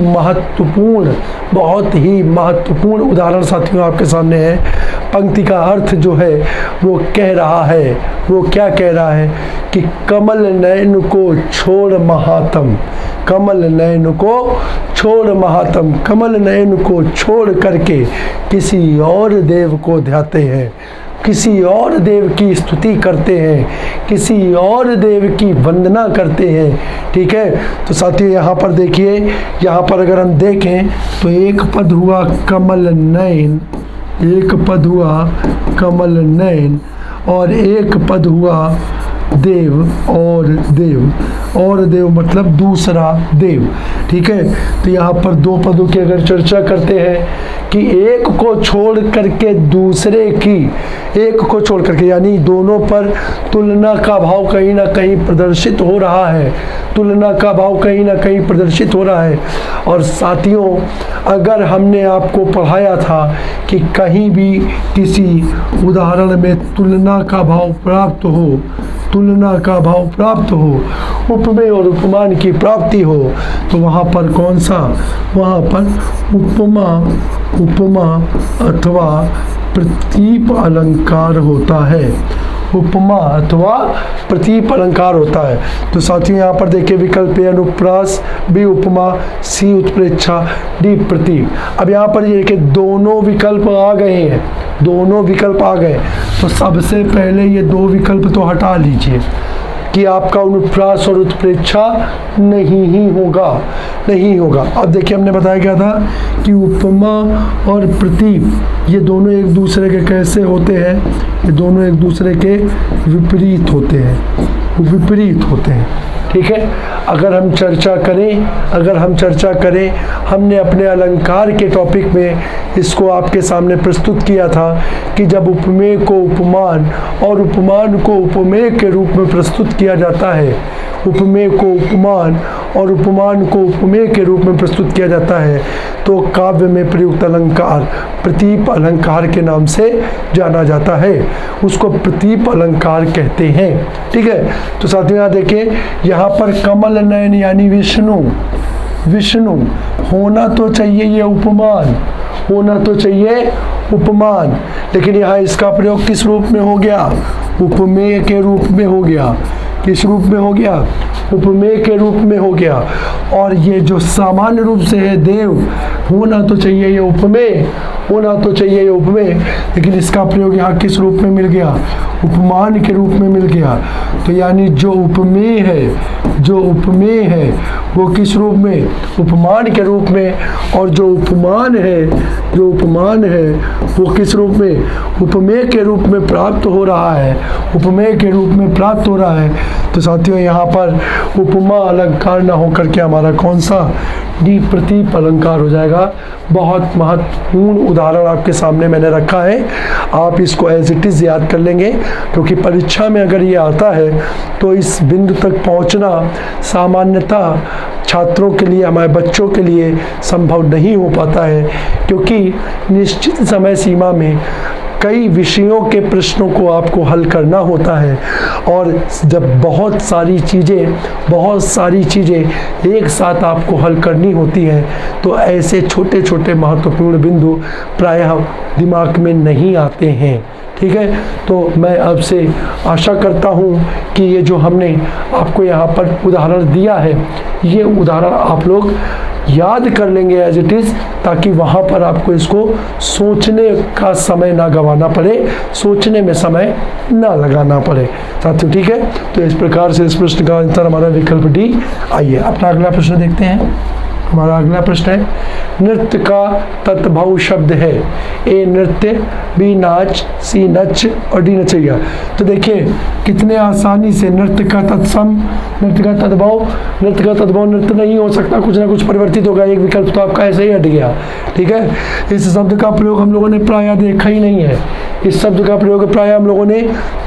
महत्वपूर्ण उदाहरण साथियों आपके सामने है। पंक्ति का अर्थ जो है वो कह रहा है, वो क्या कह रहा है कि कमल नयन को छोड़ महातम, कमल नयन को छोड़ महातम, कमल नयन को छोड़ करके किसी और देव को ध्याते हैं, किसी और देव की स्तुति करते हैं, किसी और देव की वंदना करते हैं। ठीक है, तो साथियों यहाँ पर देखिए, यहाँ पर अगर हम देखें तो एक पद हुआ कमल नयन, एक पद हुआ कमल नयन और एक पद हुआ देव और देव मतलब दूसरा देव। ठीक है, तो यहाँ पर 2 पदों की अगर चर्चा करते हैं कि एक को छोड़ करके दूसरे की, एक को छोड़ करके यानी दोनों पर तुलना का भाव कहीं ना कहीं प्रदर्शित हो रहा है, तुलना का भाव कहीं ना कहीं प्रदर्शित हो रहा है। और साथियों अगर हमने आपको पढ़ाया था कि कहीं भी किसी उदाहरण में तुलना का भाव प्राप्त हो, तुलना का भाव प्राप्त हो, उपमेय और उपमान की प्राप्ति हो, तो वहाँ पर कौन सा? वहाँ पर उपमा अथवा प्रतीप अलंकार होता है, उपमा अथवा प्रतीप अलंकार होता है। तो साथियों यहाँ पर देखिए विकल्प ए अनुप्रास, बी उपमा, सी उत्प्रेक्षा, डी प्रतीप। अब यहाँ पर ये देखिए दोनों विकल्प आ गए हैं, दोनों विकल्प आ गए। तो सबसे पहले ये 2 विकल्प तो हटा लीजिए, कि आपका अनुप्रास और उत्प्रेक्षा नहीं ही होगा, नहीं होगा। अब देखिए हमने बताया क्या था कि उपमा और प्रतीप ये दोनों एक दूसरे के कैसे होते हैं, ये दोनों एक दूसरे के विपरीत होते हैं, विपरीत होते हैं, ठीक है। अगर हम चर्चा करें, हमने अपने अलंकार के टॉपिक में इसको आपके सामने प्रस्तुत किया था कि जब उपमेय को उपमान और उपमान को उपमेय के रूप में प्रस्तुत किया जाता है, उपमेय को उपमान और उपमान को उपमेय के रूप में प्रस्तुत किया जाता है, तो काव्य में प्रयुक्त अलंकार प्रतीप अलंकार के नाम से जाना जाता है, उसको प्रतीप अलंकार कहते हैं, ठीक है। तो साथियों यहाँ देखिए, यहाँ पर कमल नयन यानी विष्णु, विष्णु होना तो चाहिए ये उपमान, होना तो चाहिए उपमान, लेकिन यहाँ इसका प्रयोग किस रूप में हो गया, उपमेय के रूप में हो गया। किस रूप में हो गया, उपमेय के रूप में हो गया। और ये जो सामान्य रूप से है देव, होना तो चाहिए ये उपमेय, होना तो चाहिए ये उपमेय, लेकिन इसका प्रयोग यहाँ किस रूप में मिल गया, उपमान के रूप में मिल गया। तो यानी जो उपमेय है, जो उपमेय है वो किस रूप में, उपमान के रूप में, और जो उपमान है, जो उपमान है वो किस रूप में, उपमेय के रूप में प्राप्त हो रहा है, उपमेय के रूप में प्राप्त हो रहा है। तो साथियों यहाँ पर उपमा अलंकार ना होकर के हमारा कौन सा, डी प्रतीप अलंकार हो जाएगा। बहुत महत्वपूर्ण उदाहरण आपके सामने मैंने रखा है, आप इसको एज इट इज़ याद कर लेंगे, क्योंकि परीक्षा में अगर ये आता है तो इस बिंदु तक पहुंचना सामान्यतः छात्रों के लिए, हमारे बच्चों के लिए संभव नहीं हो पाता है, क्योंकि निश्चित समय सीमा में कई विषयों के प्रश्नों को आपको हल करना होता है, और जब बहुत सारी चीज़ें एक साथ आपको हल करनी होती हैं तो ऐसे छोटे छोटे महत्वपूर्ण बिंदु प्रायः दिमाग में नहीं आते हैं, ठीक है। तो मैं आपसे आशा करता हूँ कि ये जो हमने आपको यहाँ पर उदाहरण दिया है, ये उदाहरण आप लोग याद कर लेंगे एज इट इज़, ताकि वहाँ पर आपको इसको सोचने का समय ना गंवाना पड़े, सोचने में समय ना लगाना पड़े साथियों, ठीक है। तो इस प्रकार से इस प्रश्न का आंसर हमारा विकल्प डी। आइए अपना अगला प्रश्न देखते हैं। हमारा अगला प्रश्न है, नृत्य का तत्भव शब्द है, ए नृत्य, बी नाच, सी नच और डी नचैया। तो देखिए कितने आसानी से नृत्य का तत्सम, नृत्य का तत्भव, नृत्य का तत्भव नृत्य नहीं हो सकता, कुछ ना कुछ परिवर्तित होगा, एक विकल्प तो आपका ऐसे ही हट गया, ठीक है। इस शब्द का प्रयोग हम लोगों ने प्रायः देखा ही नहीं है, इस शब्द का प्रयोग प्रायः हम लोगों ने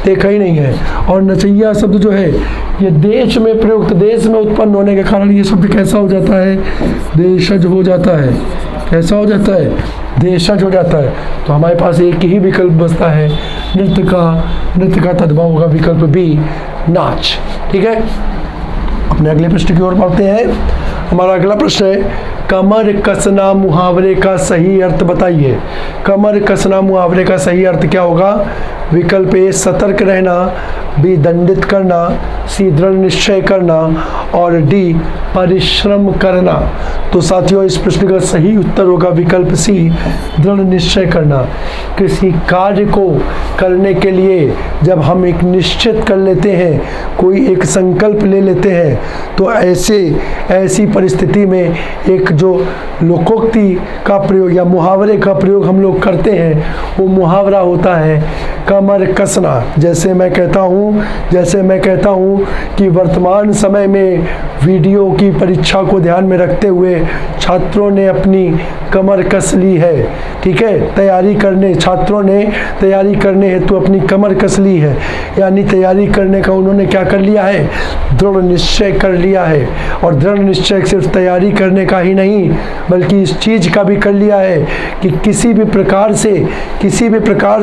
देखा ही नहीं है। और नचैया शब्द जो है ये देश में प्रयुक्त, देश में उत्पन्न होने के कारण ये शब्द कैसा हो जाता है, देशज हो जाता है, कैसा हो जाता है, देशज हो जाता है। तो हमारे पास एक ही विकल्प बचता है, नृत्य का तत्भव होगा विकल्प बी, नाच, ठीक है। अपने अगले प्रश्न की ओर बढ़ते हैं। हमारा अगला प्रश्न है, कमर कसना मुहावरे का सही अर्थ बताइए। कमर कसना मुहावरे का सही अर्थ क्या होगा, विकल्प ए सतर्क रहना, बी दंडित करना, सी दृढ़ निश्चय करना और डी परिश्रम करना। तो साथियों इस प्रश्न का सही उत्तर होगा विकल्प सी, दृढ़ निश्चय करना। किसी कार्य को करने के लिए जब हम एक निश्चित कर लेते हैं, कोई एक संकल्प ले लेते हैं, तो ऐसी परिस्थिति में एक जो लोकोक्ति का प्रयोग या मुहावरे का प्रयोग हम लोग करते हैं, वो मुहावरा होता है कमर कसना। जैसे मैं कहता हूँ कि वर्तमान समय में वीडियो की परीक्षा को ध्यान में रखते हुए छात्रों ने अपनी कमर कस ली है, ठीक है। छात्रों ने तैयारी करने हेतु अपनी कमर कस ली है, यानी तैयारी करने का उन्होंने क्या कर लिया है, दृढ़ निश्चय कर लिया है। और दृढ़ निश्चय सिर्फ तैयारी करने का ही नहीं, बल्कि इस चीज़ का भी कर लिया है कि किसी भी प्रकार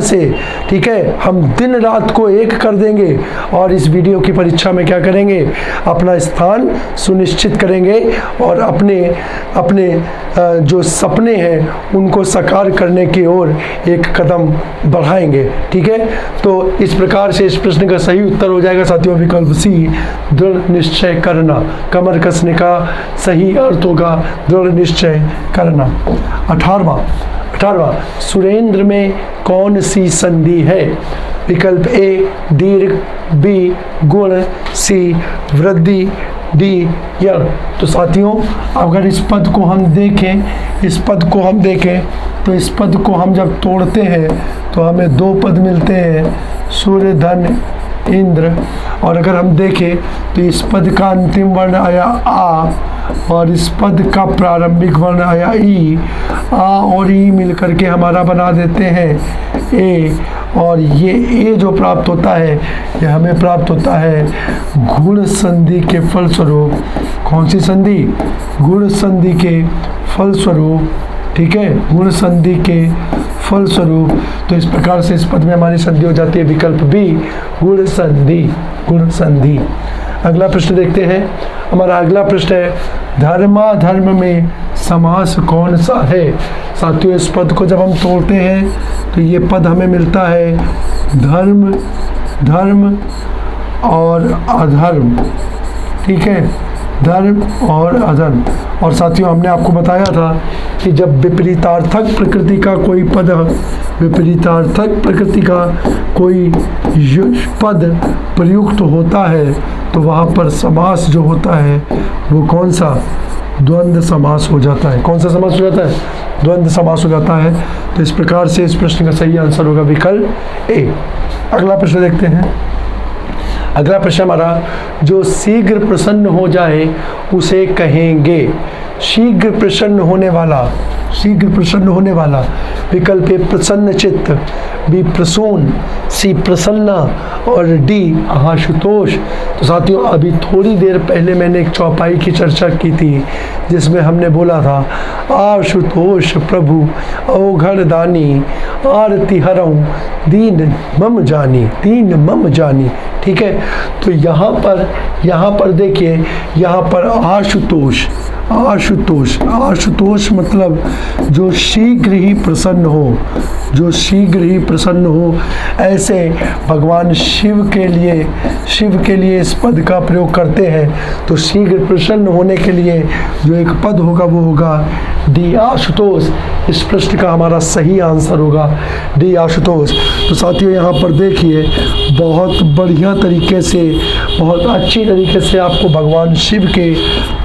से ठीक है, हम दिन रात को एक कर देंगे और इस वीडियो की परीक्षा में क्या करेंगे, अपना स्थान सुनिश्चित करेंगे और अपने जो सपने हैं उनको साकार करने की ओर एक कदम बढ़ाएंगे, ठीक है। तो इस प्रकार से इस प्रश्न का सही उत्तर हो जाएगा साथियों विकल्प सी, दृढ़ निश्चय करना। कमर कसने का सही अर्थ होगा दृढ़ निश्चय करना। 18वां, सुरेंद्र में कौन सी संधि है। विकल्प ए दीर्घ, बी गुण, सी वृद्धि, डी यण। तो साथियों अगर इस पद को हम देखें, तो इस पद को हम जब तोड़ते हैं तो हमें दो पद मिलते हैं, सूर्य, धन, इंद्र। और अगर हम देखें तो इस पद का अंतिम वर्ण आया आ और इस पद का प्रारंभिक वर्ण आया ई। आ और ई मिलकर के हमारा बना देते हैं ए, और ये ए जो प्राप्त होता है ये हमें प्राप्त होता है गुण संधि के फलस्वरूप। कौन सी संधि? गुण संधि के फलस्वरूप, ठीक है, गुण संधि के फलस्वरूप। तो इस प्रकार से इस पद में हमारी संधि हो जाती है विकल्प बी गुण संधि, गुण संधि। अगला प्रश्न देखते हैं। हमारा अगला प्रश्न है धर्माधर्म में समास कौन सा है? साथियों इस पद को जब हम तोड़ते हैं तो ये पद हमें मिलता है धर्म, धर्म और अधर्म, ठीक है, धर्म और अधर्म। और साथियों हमने आपको बताया था कि जब विपरीतार्थक प्रकृति का कोई पद, विपरीतार्थक प्रकृति का कोई पद प्रयुक्त होता है तो वहाँ पर समास जो होता है वो कौन सा? द्वंद्व समास हो जाता है। कौन सा समास हो जाता है? द्वंद्व समास हो जाता है। तो इस प्रकार से इस प्रश्न का सही आंसर होगा विकल्प ए। अगला प्रश्न देखते हैं। अगला प्रश्न हमारा, जो शीघ्र प्रसन्न हो जाए उसे कहेंगे। शीघ्र प्रसन्न होने वाला, शीघ्र प्रसन्न होने वाला। विकल्प ए प्रसन्न चित्त, बी प्रसून, सी प्रसन्ना और डी आशुतोष। तो साथियों अभी थोड़ी देर पहले मैंने एक चौपाई की चर्चा की थी जिसमें हमने बोला था आशुतोष प्रभु अवघड़ दानी आरती हरऊं दीन मम जानी, दीन मम जानी, ठीक है। तो यहाँ पर देखिए, यहाँ पर आशुतोष, आशुतोष, आशुतोष मतलब जो शीघ्र ही प्रसन्न हो, जो शीघ्र ही प्रसन्न हो। ऐसे भगवान शिव के लिए इस पद का प्रयोग करते हैं। तो शीघ्र प्रसन्न होने के लिए जो एक पद होगा वो होगा डी आशुतोष। इस प्रश्न का हमारा सही आंसर होगा डी आशुतोष। तो साथियों यहाँ पर देखिए बहुत बढ़िया तरीके से, बहुत अच्छी तरीके से आपको भगवान शिव के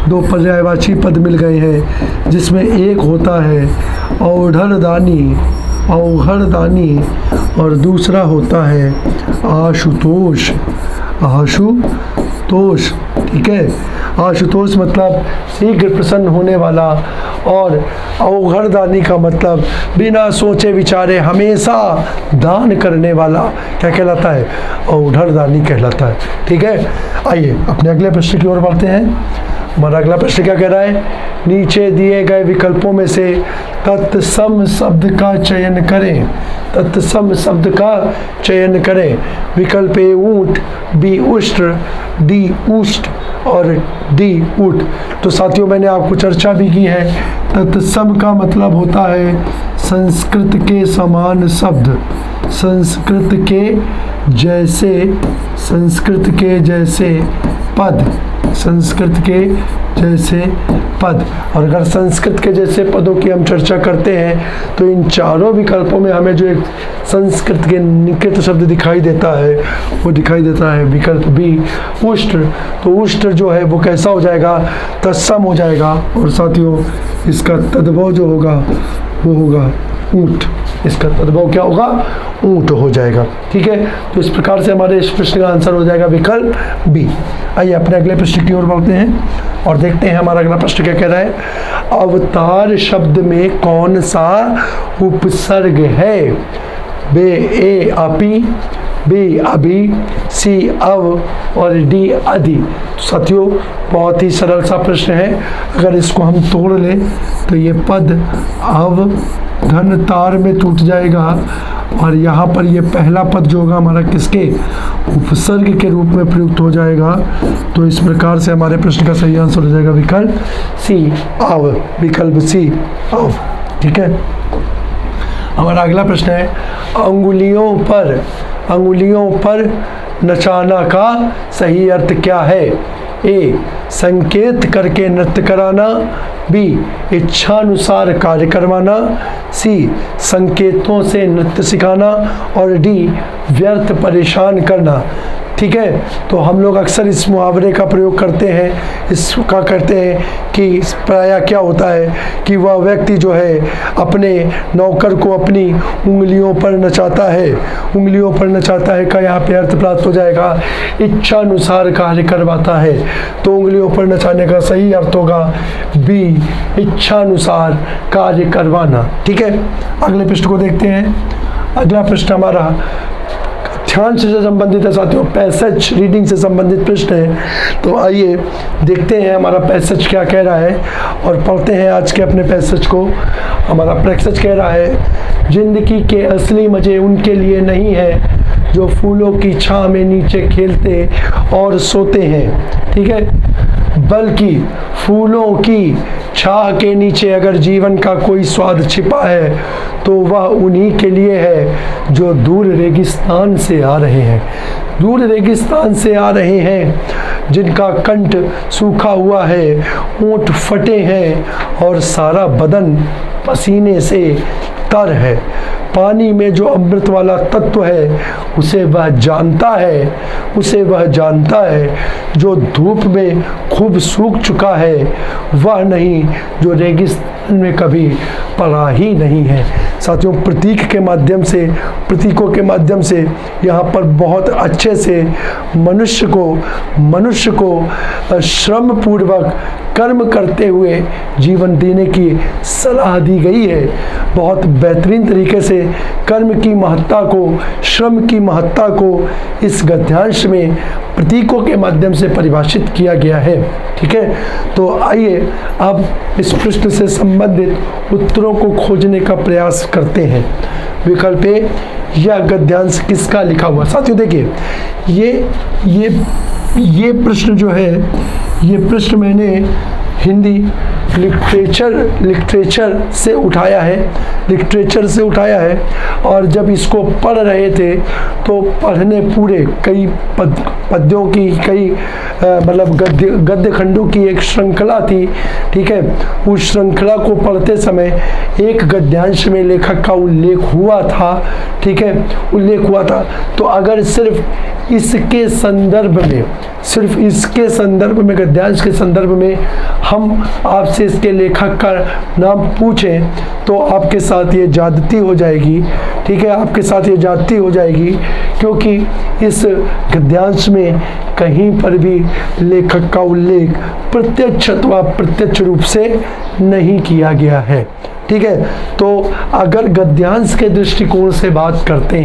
दो पर्यायवाची पद मिल गए हैं, जिसमें एक होता है औढ़ दानी, अवघड़ दानी, और दूसरा होता है आशुतोष, आशुतोष, ठीक है। आशुतोष मतलब शीघ्र प्रसन्न होने वाला, और अवघड़ दानी का मतलब बिना सोचे विचारे हमेशा दान करने वाला क्या कहलाता है? औढ़ दानी कहलाता है, ठीक है। आइए अपने अगले प्रश्न की ओर बढ़ते हैं। हमारा अगला प्रश्न क्या कह रहा है? नीचे दिए गए विकल्पों में से तत्सम शब्द का चयन करें, तत्सम शब्द का चयन करें। विकल्प ए ऊंट, बी उष्ट्र, डी ऊष्ट और डी ऊट। तो साथियों मैंने आपको चर्चा भी की है, तत्सम का मतलब होता है संस्कृत के समान शब्द, संस्कृत के जैसे, संस्कृत के जैसे पद, संस्कृत के जैसे पद। और अगर संस्कृत के जैसे पदों की हम चर्चा करते हैं तो इन चारों विकल्पों में हमें जो एक संस्कृत के निकट शब्द दिखाई देता है वो दिखाई देता है विकल्प बी उष्ट्र। तो उष्ट्र जो है वो कैसा हो जाएगा? तत्सम हो जाएगा। और साथियों इसका तद्भव जो होगा वो होगा ऊंट, इसका तद्भव क्या होगा? ऊंट हो जाएगा, ठीक है। तो इस प्रकार से हमारे इस प्रश्न का आंसर हो जाएगा विकल्प बी। आइए अपने अगले प्रश्न की ओर बढ़ते हैं और देखते हैं हमारा अगला प्रश्न क्या कह रहा है। अवतार शब्द में कौन सा उपसर्ग है? बे ए अपि, बी अभी, सी अव और डी अधि। तो साथियों बहुत ही सरल सा प्रश्न है। अगर इसको हम तोड़ लें तो ये पद अव धन तार में टूट जाएगा और यहाँ पर ये पहला पद जो होगा हमारा किसके? उपसर्ग के रूप में प्रयुक्त हो जाएगा। तो इस प्रकार से हमारे प्रश्न का सही आंसर हो जाएगा विकल्प सी अव, विकल्प सी अव, ठीक है। हमारा अगला प्रश्न है अंगुलियों पर, अंगुलियों पर नचाना का सही अर्थ क्या है? ए संकेत करके नृत्य कराना, बी इच्छानुसार कार्य करवाना, सी संकेतों से नृत्य सिखाना और डी व्यर्थ परेशान करना। ठीक है, तो हम लोग अक्सर इस मुहावरे का प्रयोग करते हैं, इसका करते हैं कि प्रायः क्या होता है कि वह व्यक्ति जो है अपने नौकर को अपनी उंगलियों पर नचाता है, उंगलियों पर नचाता है का यहाँ पे अर्थ प्राप्त हो जाएगा इच्छानुसार कार्य करवाता है। तो उंगलियों पर नचाने का सही अर्थ होगा बी इच्छानुसार कार्य करवाना। ठीक है, अगले पृष्ठ को देखते हैं। अगला पृष्ठ हमारा ध्यांश से संबंधित है साथियों, पैसेज रीडिंग से संबंधित पृष्ठ है। तो आइए देखते हैं हमारा पैसेज क्या कह रहा है और पढ़ते हैं आज के अपने पैसेज को। हमारा पैसेज कह रहा है, जिंदगी के असली मज़े उनके लिए नहीं है जो फूलों की छाँव में नीचे खेलते और सोते हैं। ठीक है, बल्कि फूलों की छाह के नीचे अगर जीवन का कोई स्वाद छिपा है तो वह उन्हीं के लिए है जो दूर रेगिस्तान से आ रहे हैं, दूर रेगिस्तान से आ रहे हैं, जिनका कंठ सूखा हुआ है, होंठ फटे हैं और सारा बदन पसीने से तर है। पानी में जो अमृत वाला तत्व है उसे वह जानता है, उसे वह जानता है जो धूप में खूब सूख चुका है, वह नहीं जो रेगिस्तान में कभी पड़ा ही नहीं है। साथियों, प्रतीक के माध्यम से, प्रतीकों के माध्यम से यहाँ पर बहुत अच्छे से मनुष्य को श्रम पूर्वक कर्म करते हुए जीवन देने की सलाह दी गई है। बहुत बेहतरीन तरीके से कर्म की महत्ता को, श्रम की महत्ता को इस गद्यांश में प्रतीकों के माध्यम से परिभाषित किया गया है। ठीक है, तो आइए अब इस पृष्ठ से संबंधित उत्तरों को खोजने का प्रयास करते हैं। विकल्प ए, यह गद्यांश किसका लिखा हुआ। साथियों देखिए, ये प्रश्न जो है, ये प्रश्न मैंने हिंदी लिटरेचर से उठाया है, और जब इसको पढ़ रहे थे तो पढ़ने पूरे कई पद्यों की, कई मतलब गद्य खंडों की एक श्रृंखला थी। ठीक है, उस श्रृंखला को पढ़ते समय एक गद्यांश में लेखक का उल्लेख हुआ था। ठीक है, उल्लेख हुआ था। तो अगर सिर्फ इसके संदर्भ में गद्यांश के संदर्भ में हम आपसे इसके लेखक का नाम पूछें तो आपके साथ ये ज्यादती हो जाएगी। ठीक है, आपके साथ ये ज्यादती हो जाएगी, क्योंकि इस गद्यांश में कहीं पर भी लेखक का उल्लेख प्रत्यक्ष अथवा अप्रत्यक्ष रूप से नहीं किया गया है। ठीक है, तो अगर गद्यांश के दृष्टिकोण से बात करते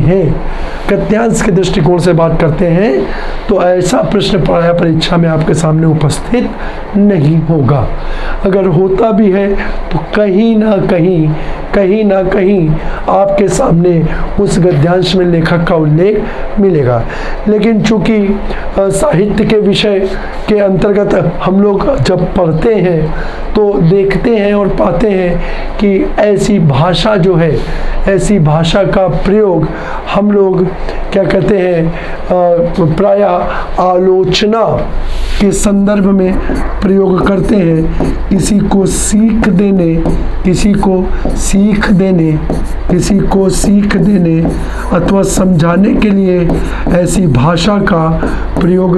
हैं, तो ऐसा प्रश्न प्रायः परीक्षा में आपके सामने उपस्थित नहीं होगा। अगर होता भी है तो कहीं ना कहीं आपके सामने उस गद्यांश में लेखक का उल्लेख मिलेगा। लेकिन चूंकि साहित्य के विषय के अंतर्गत हम लोग जब पढ़ते हैं तो देखते हैं और पाते हैं कि ऐसी भाषा जो है, ऐसी भाषा का प्रयोग हम लोग क्या कहते हैं, प्रायः आलोचना के संदर्भ में प्रयोग करते हैं। किसी को सीख देने अथवा समझाने के लिए ऐसी भाषा का प्रयोग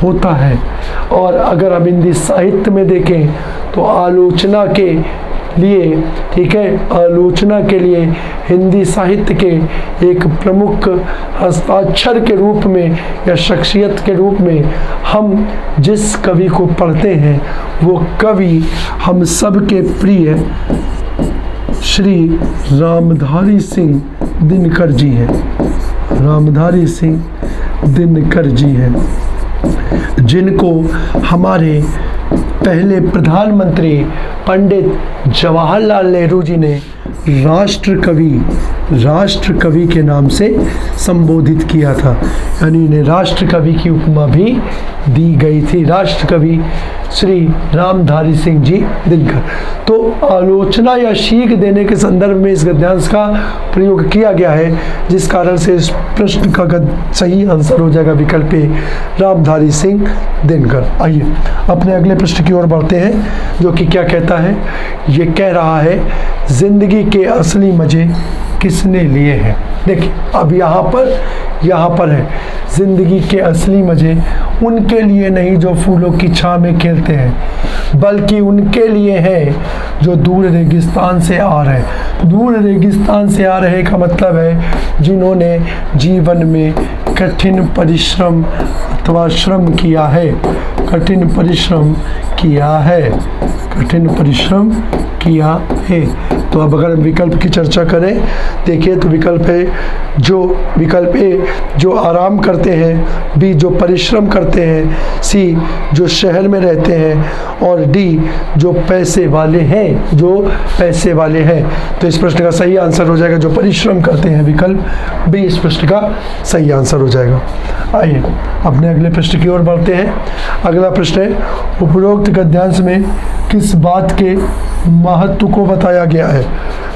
होता है। और अगर हम हिंदी साहित्य में देखें तो आलोचना के लिए, ठीक है, आलोचना के लिए हिंदी साहित्य के एक प्रमुख हस्ताक्षर के रूप में या शख्सियत के रूप में हम जिस कवि को पढ़ते हैं वो कवि हम सब के प्रिय श्री रामधारी सिंह दिनकर जी हैं। रामधारी सिंह दिनकर जी हैं, जिनको हमारे पहले प्रधानमंत्री पंडित जवाहरलाल नेहरू जी ने राष्ट्र कवि राष्ट्र कवि के नाम से संबोधित किया था, यानी इन्हें राष्ट्र कवि की उपमा भी दी गई थी, राष्ट्र कवि श्री रामधारी सिंह जी दिनकर। तो आलोचना या सीख देने के संदर्भ में इस गद्यांश का प्रयोग किया गया है, जिस कारण से इस प्रश्न का सही आंसर हो जाएगा विकल्प ए, रामधारी सिंह दिनकर। आइए अपने अगले प्रश्न की ओर बढ़ते हैं, जो कि क्या कहता है, ये कह रहा है जिंदगी के असली मजे किसने लिए हैं। देखिए अब यहाँ पर है, जिंदगी के असली मजे उनके लिए नहीं जो फूलों की छाँव में खेलते हैं, बल्कि उनके लिए है जो दूर रेगिस्तान से आ रहे हैं। दूर रेगिस्तान से आ रहे का मतलब है जिन्होंने जीवन में कठिन परिश्रम अथवा श्रम किया है, कठिन परिश्रम किया है, कठिन परिश्रम किया है। तो अब अगर हम विकल्प की चर्चा करें, देखिए तो विकल्प ए जो आराम करते हैं, बी जो परिश्रम करते हैं, सी जो शहर में रहते हैं, और डी जो पैसे वाले हैं, जो पैसे वाले हैं। तो इस प्रश्न का सही आंसर हो जाएगा जो परिश्रम करते हैं, विकल्प बी इस प्रश्न का सही आंसर हो जाएगा। आइए अपने अगले प्रश्न की ओर बढ़ते हैं। अगला प्रश्न है, उपरोक्त गद्यांश में किस बात के महत्व को बताया गया है।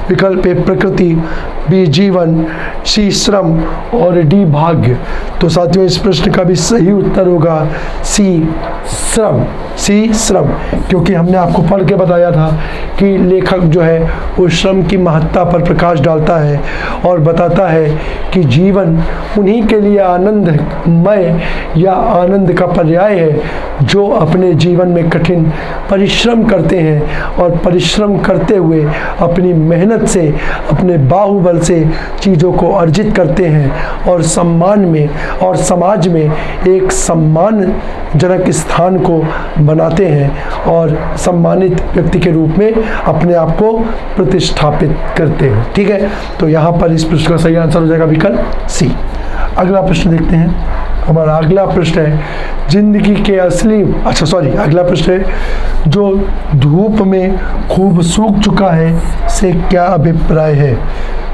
विकल्प ए प्रकृति, बी जीवन, सी श्रम और डी भाग्य। तो साथियों इस प्रश्न का भी सही उत्तर होगा सी श्रम, सी श्रम, क्योंकि हमने आपको पढ़ के बताया था कि लेखक जो है वो श्रम की महत्ता पर प्रकाश डालता है और बताता है कि जीवन उन्हीं के लिए आनंदमय या आनंद का पर्याय है जो अपने जीवन में कठिन परिश्रम करते हैं और परिश्रम करते हुए अपनी मेहनत से, अपने बाहुबल से चीज़ों को अर्जित करते हैं और सम्मान में और समाज में एक सम्मानजनक स्थान को बनाते हैं और सम्मानित व्यक्ति के रूप में अपने आप को प्रतिष्ठापित करते हैं। ठीक है, तो यहाँ पर इस प्रश्न का सही आंसर हो जाएगा विकल्प सी। अगला प्रश्न देखते हैं। हमारा अगला प्रश्न है जिंदगी के असली अगला प्रश्न है जो धूप में खूब सूख चुका है से क्या अभिप्राय है।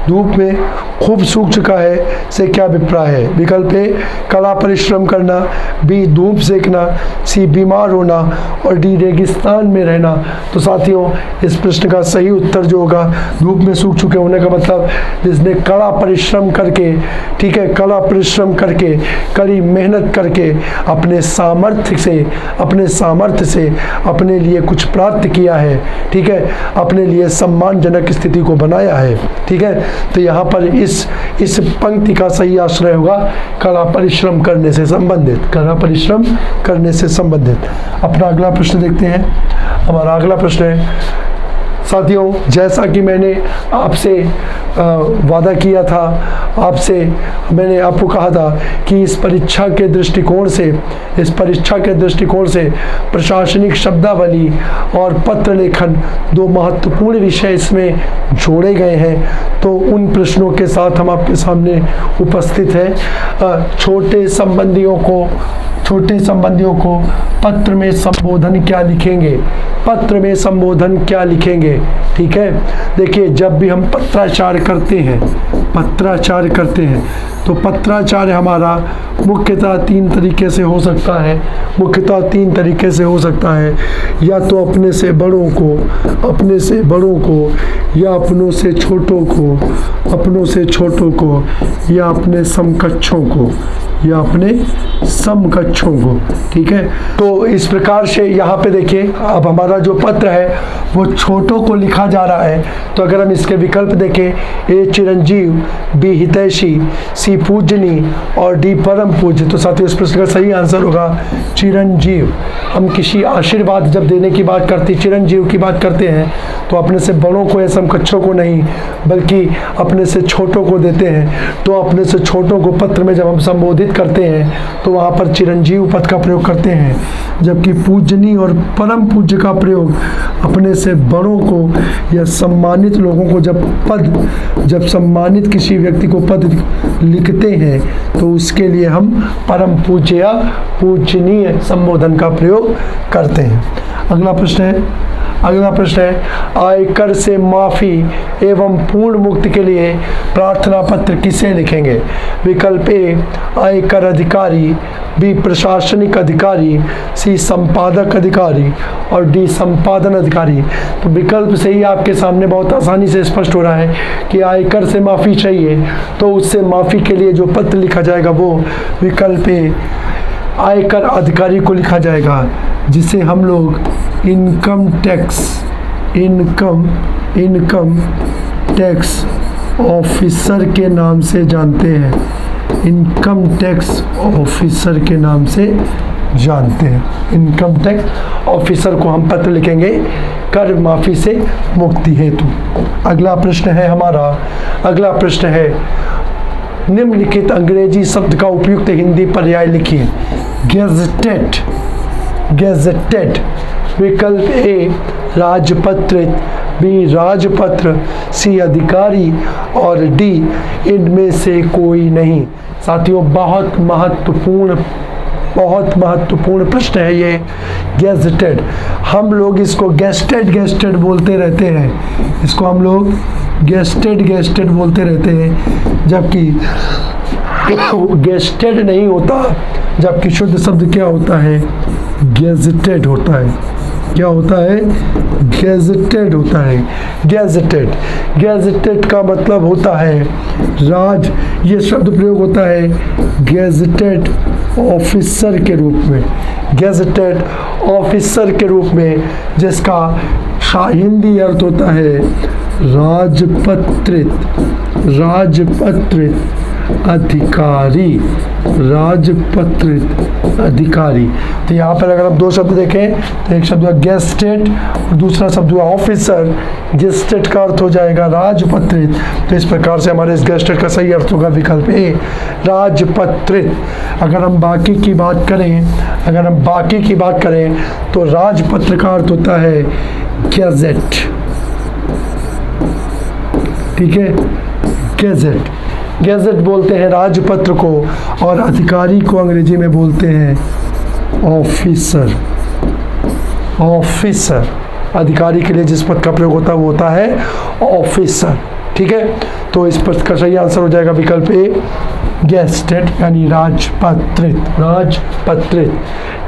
धूप में खूब सूख चुका है से क्या अभिप्राय है। विकल्प ए कड़ा परिश्रम करना, बी धूप सेकना, सी बीमार होना और डी रेगिस्तान में रहना। तो साथियों इस प्रश्न का सही उत्तर जो होगा, धूप में सूख चुके होने का मतलब जिसने कड़ा परिश्रम करके, ठीक है, कड़ा परिश्रम करके, कड़ी मेहनत करके अपने सामर्थ्य से अपने लिए कुछ प्राप्त किया है, ठीक है, अपने लिए सम्मानजनक स्थिति को बनाया है। ठीक है, तो यहाँ पर इस पंक्ति का सही आश्रय होगा कड़ा परिश्रम करने से संबंधित, कड़ा परिश्रम करने से संबंधित। अपना अगला प्रश्न देखते हैं। हमारा अगला प्रश्न है साथियों, जैसा कि मैंने आपसे वादा किया था, मैंने आपको कहा था कि इस परीक्षा के दृष्टिकोण से प्रशासनिक शब्दावली और पत्र लेखन दो महत्वपूर्ण विषय इसमें जोड़े गए हैं। तो उन प्रश्नों के साथ हम आपके सामने उपस्थित हैं। छोटे संबंधियों को पत्र में संबोधन क्या लिखेंगे, ठीक है। देखिए जब भी हम पत्राचार करते हैं तो पत्राचार हमारा मुख्यतः तीन तरीके से हो सकता है, या तो अपने से बड़ों को, या अपनों से छोटों को, या अपने समकक्षों को, ठीक है। तो इस प्रकार से यहाँ पे देखिए अब हमारा जो पत्र है वो छोटों को लिखा जा रहा है। तो अगर हम इसके विकल्प देखें, ए चिरंजीव, बी हितैषी, सी पूजनी और डी परम पूज्य। तो साथियों इस प्रश्न का सही आंसर होगा चिरंजीव। हम किसी आशीर्वाद जब देने की बात करते, चिरंजीव की बात करते हैं तो अपने से बड़ों को या समकक्षों को नहीं बल्कि अपने से छोटों को देते हैं। तो अपने से छोटों को पत्र में जब हम संबोधित करते हैं तो वहाँ पर चिरंजीव पद का प्रयोग करते हैं, जबकि पूजनी और परम पूज्य का प्रयोग अपने से बड़ों को या सम्मानित लोगों को जब सम्मानित किसी व्यक्ति को पद लिखते हैं तो उसके लिए हम परम पूज्य या पूजनीय संबोधन का प्रयोग करते हैं। अगला प्रश्न है आयकर से माफ़ी एवं पूर्ण मुक्ति के लिए प्रार्थना पत्र किसे लिखेंगे? विकल्प ए आयकर अधिकारी, बी प्रशासनिक अधिकारी, सी संपादक अधिकारी और डी संपादन अधिकारी। तो विकल्प से ही आपके सामने बहुत आसानी से स्पष्ट हो रहा है कि आयकर से माफ़ी चाहिए तो उससे माफ़ी के लिए जो पत्र लिखा जाएगा वो विकल्प ए आयकर अधिकारी को लिखा जाएगा, जिसे हम लोग इनकम टैक्स ऑफिसर के नाम से जानते हैं। इनकम टैक्स ऑफिसर के नाम से जानते हैं। इनकम टैक्स ऑफिसर को हम पत्र लिखेंगे कर माफ़ी से मुक्ति हेतु। अगला प्रश्न है हमारा, अगला प्रश्न है निम्नलिखित अंग्रेजी शब्द का उपयुक्त हिंदी पर्याय लिखिए। गेजेटेड। विकल्प ए राजपत्रित, बी राजपत्र, सी अधिकारी और डी इनमें से कोई नहीं। साथियों बहुत महत्वपूर्ण प्रश्न है ये गेजेटेड। हम लोग इसको गेस्टेड बोलते रहते हैं, इसको हम लोग गेस्टेड बोलते रहते हैं, जबकि गेस्टेड नहीं होता, जबकि शुद्ध शब्द क्या होता है? गेजेटेड होता है। क्या होता है? गेजेटेड होता है। गेजेटेड का मतलब होता है राज, ये शब्द प्रयोग होता है गेजेटेड ऑफिसर के रूप में, गेजेटेड ऑफिसर के रूप में, जिसका हिंदी अर्थ होता है राजपत्रित अधिकारी। तो यहाँ पर अगर हम दो शब्द देखें तो एक शब्द हुआ गेस्टेड और दूसरा शब्द हुआ ऑफिसर। गेस्टेड का अर्थ हो जाएगा राजपत्रित, तो इस प्रकार से हमारे इस गेस्टेड का सही अर्थ होगा विकल्प ए राजपत्रित। अगर हम बाकी की बात करें तो राजपत्र का अर्थ होता है गैजेट। ठीक है, गैजेट बोलते हैं राजपत्र को, और अधिकारी को अंग्रेजी में बोलते हैं ऑफिसर। अधिकारी के लिए जिस पद का प्रयोग होता है वो होता है ऑफिसर। ठीक है, तो इस पद का सही आंसर हो जाएगा विकल्प ए गेस्टेड यानी राजपत्रित।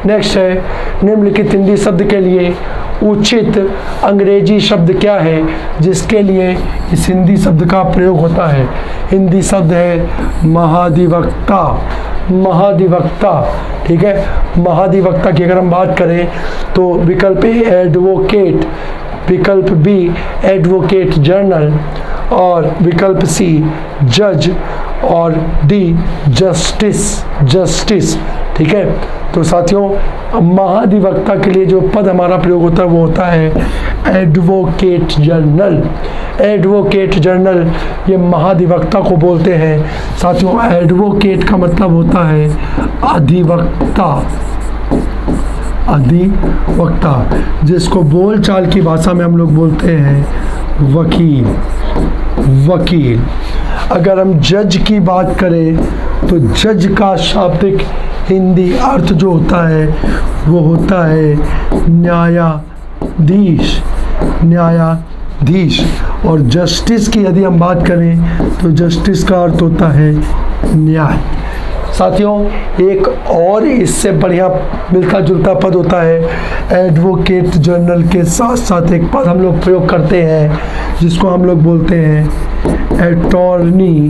नेक्स्ट है निम्नलिखित हिंदी शब्द के लिए उचित अंग्रेजी शब्द क्या है जिसके लिए इस हिंदी शब्द का प्रयोग होता है? हिंदी शब्द है महाधिवक्ता। ठीक है, महाधिवक्ता की अगर हम बात करें तो विकल्प ए एडवोकेट, विकल्प बी एडवोकेट जनरल और विकल्प सी जज और डी जस्टिस। ठीक है, तो साथियों महाधिवक्ता के लिए जो पद हमारा प्रयोग होता है वो होता है एडवोकेट जनरल। ये महाधिवक्ता को बोलते हैं। साथियों एडवोकेट का मतलब होता है अधिवक्ता, जिसको बोलचाल की भाषा में हम लोग बोलते हैं वकील। अगर हम जज की बात करें तो जज का शाब्दिक हिंदी अर्थ जो होता है वो होता है न्यायाधीश। और जस्टिस की यदि हम बात करें तो जस्टिस का अर्थ होता है न्याय। साथियों एक और इससे बढ़िया मिलता जुलता पद होता है एडवोकेट जनरल के साथ साथ एक पद हम लोग प्रयोग करते हैं जिसको हम लोग बोलते हैं अटॉर्नी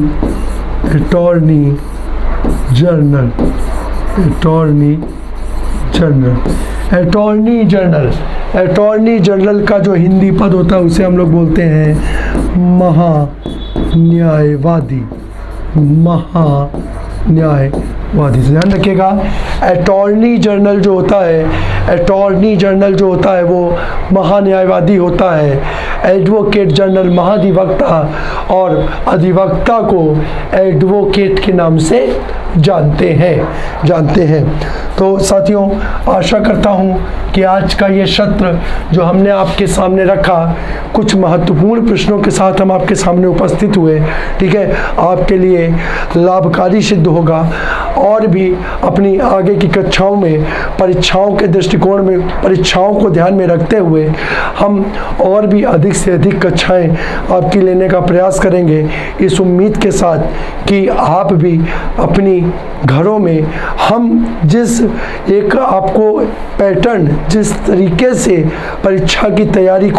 जनरल का जो हिंदी पद होता है उसे हम लोग बोलते हैं महान्यायवादी। ध्यान रखिएगा, अटॉर्नी जनरल जो होता है वो महान्यायवादी होता है। एडवोकेट जनरल महाधिवक्ता और अधिवक्ता को एडवोकेट के नाम से जानते हैं। तो साथियों, आशा करता हूँ कि आज का ये सत्र जो हमने आपके सामने रखा, कुछ महत्वपूर्ण प्रश्नों के साथ हम आपके सामने उपस्थित हुए, ठीक है, आपके लिए लाभकारी सिद्ध होगा। और भी अपनी आगे की कक्षाओं में परीक्षाओं के दृष्टिकोण में, परीक्षाओं को ध्यान में रखते हुए हम और भी अधिक से अधिक कक्षाएं आपकी लेने का प्रयास करेंगे, इस उम्मीद के साथ कि आप भी अपनी घरों में हम जिस एक आपको पैटर्न, जिस तरीके से परीक्षा की तैयारी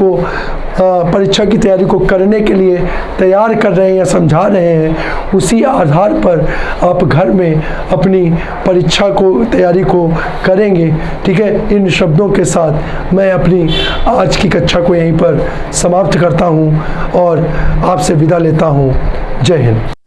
को करने के लिए तैयार कर रहे हैं या समझा रहे हैं, उसी आधार पर आप घर में अपनी परीक्षा को तैयारी को करेंगे, ठीक है। इन शब्दों के साथ मैं अपनी आज की कक्षा को यहीं पर समाप्त करता हूं और आपसे विदा लेता हूं। जय हिंद।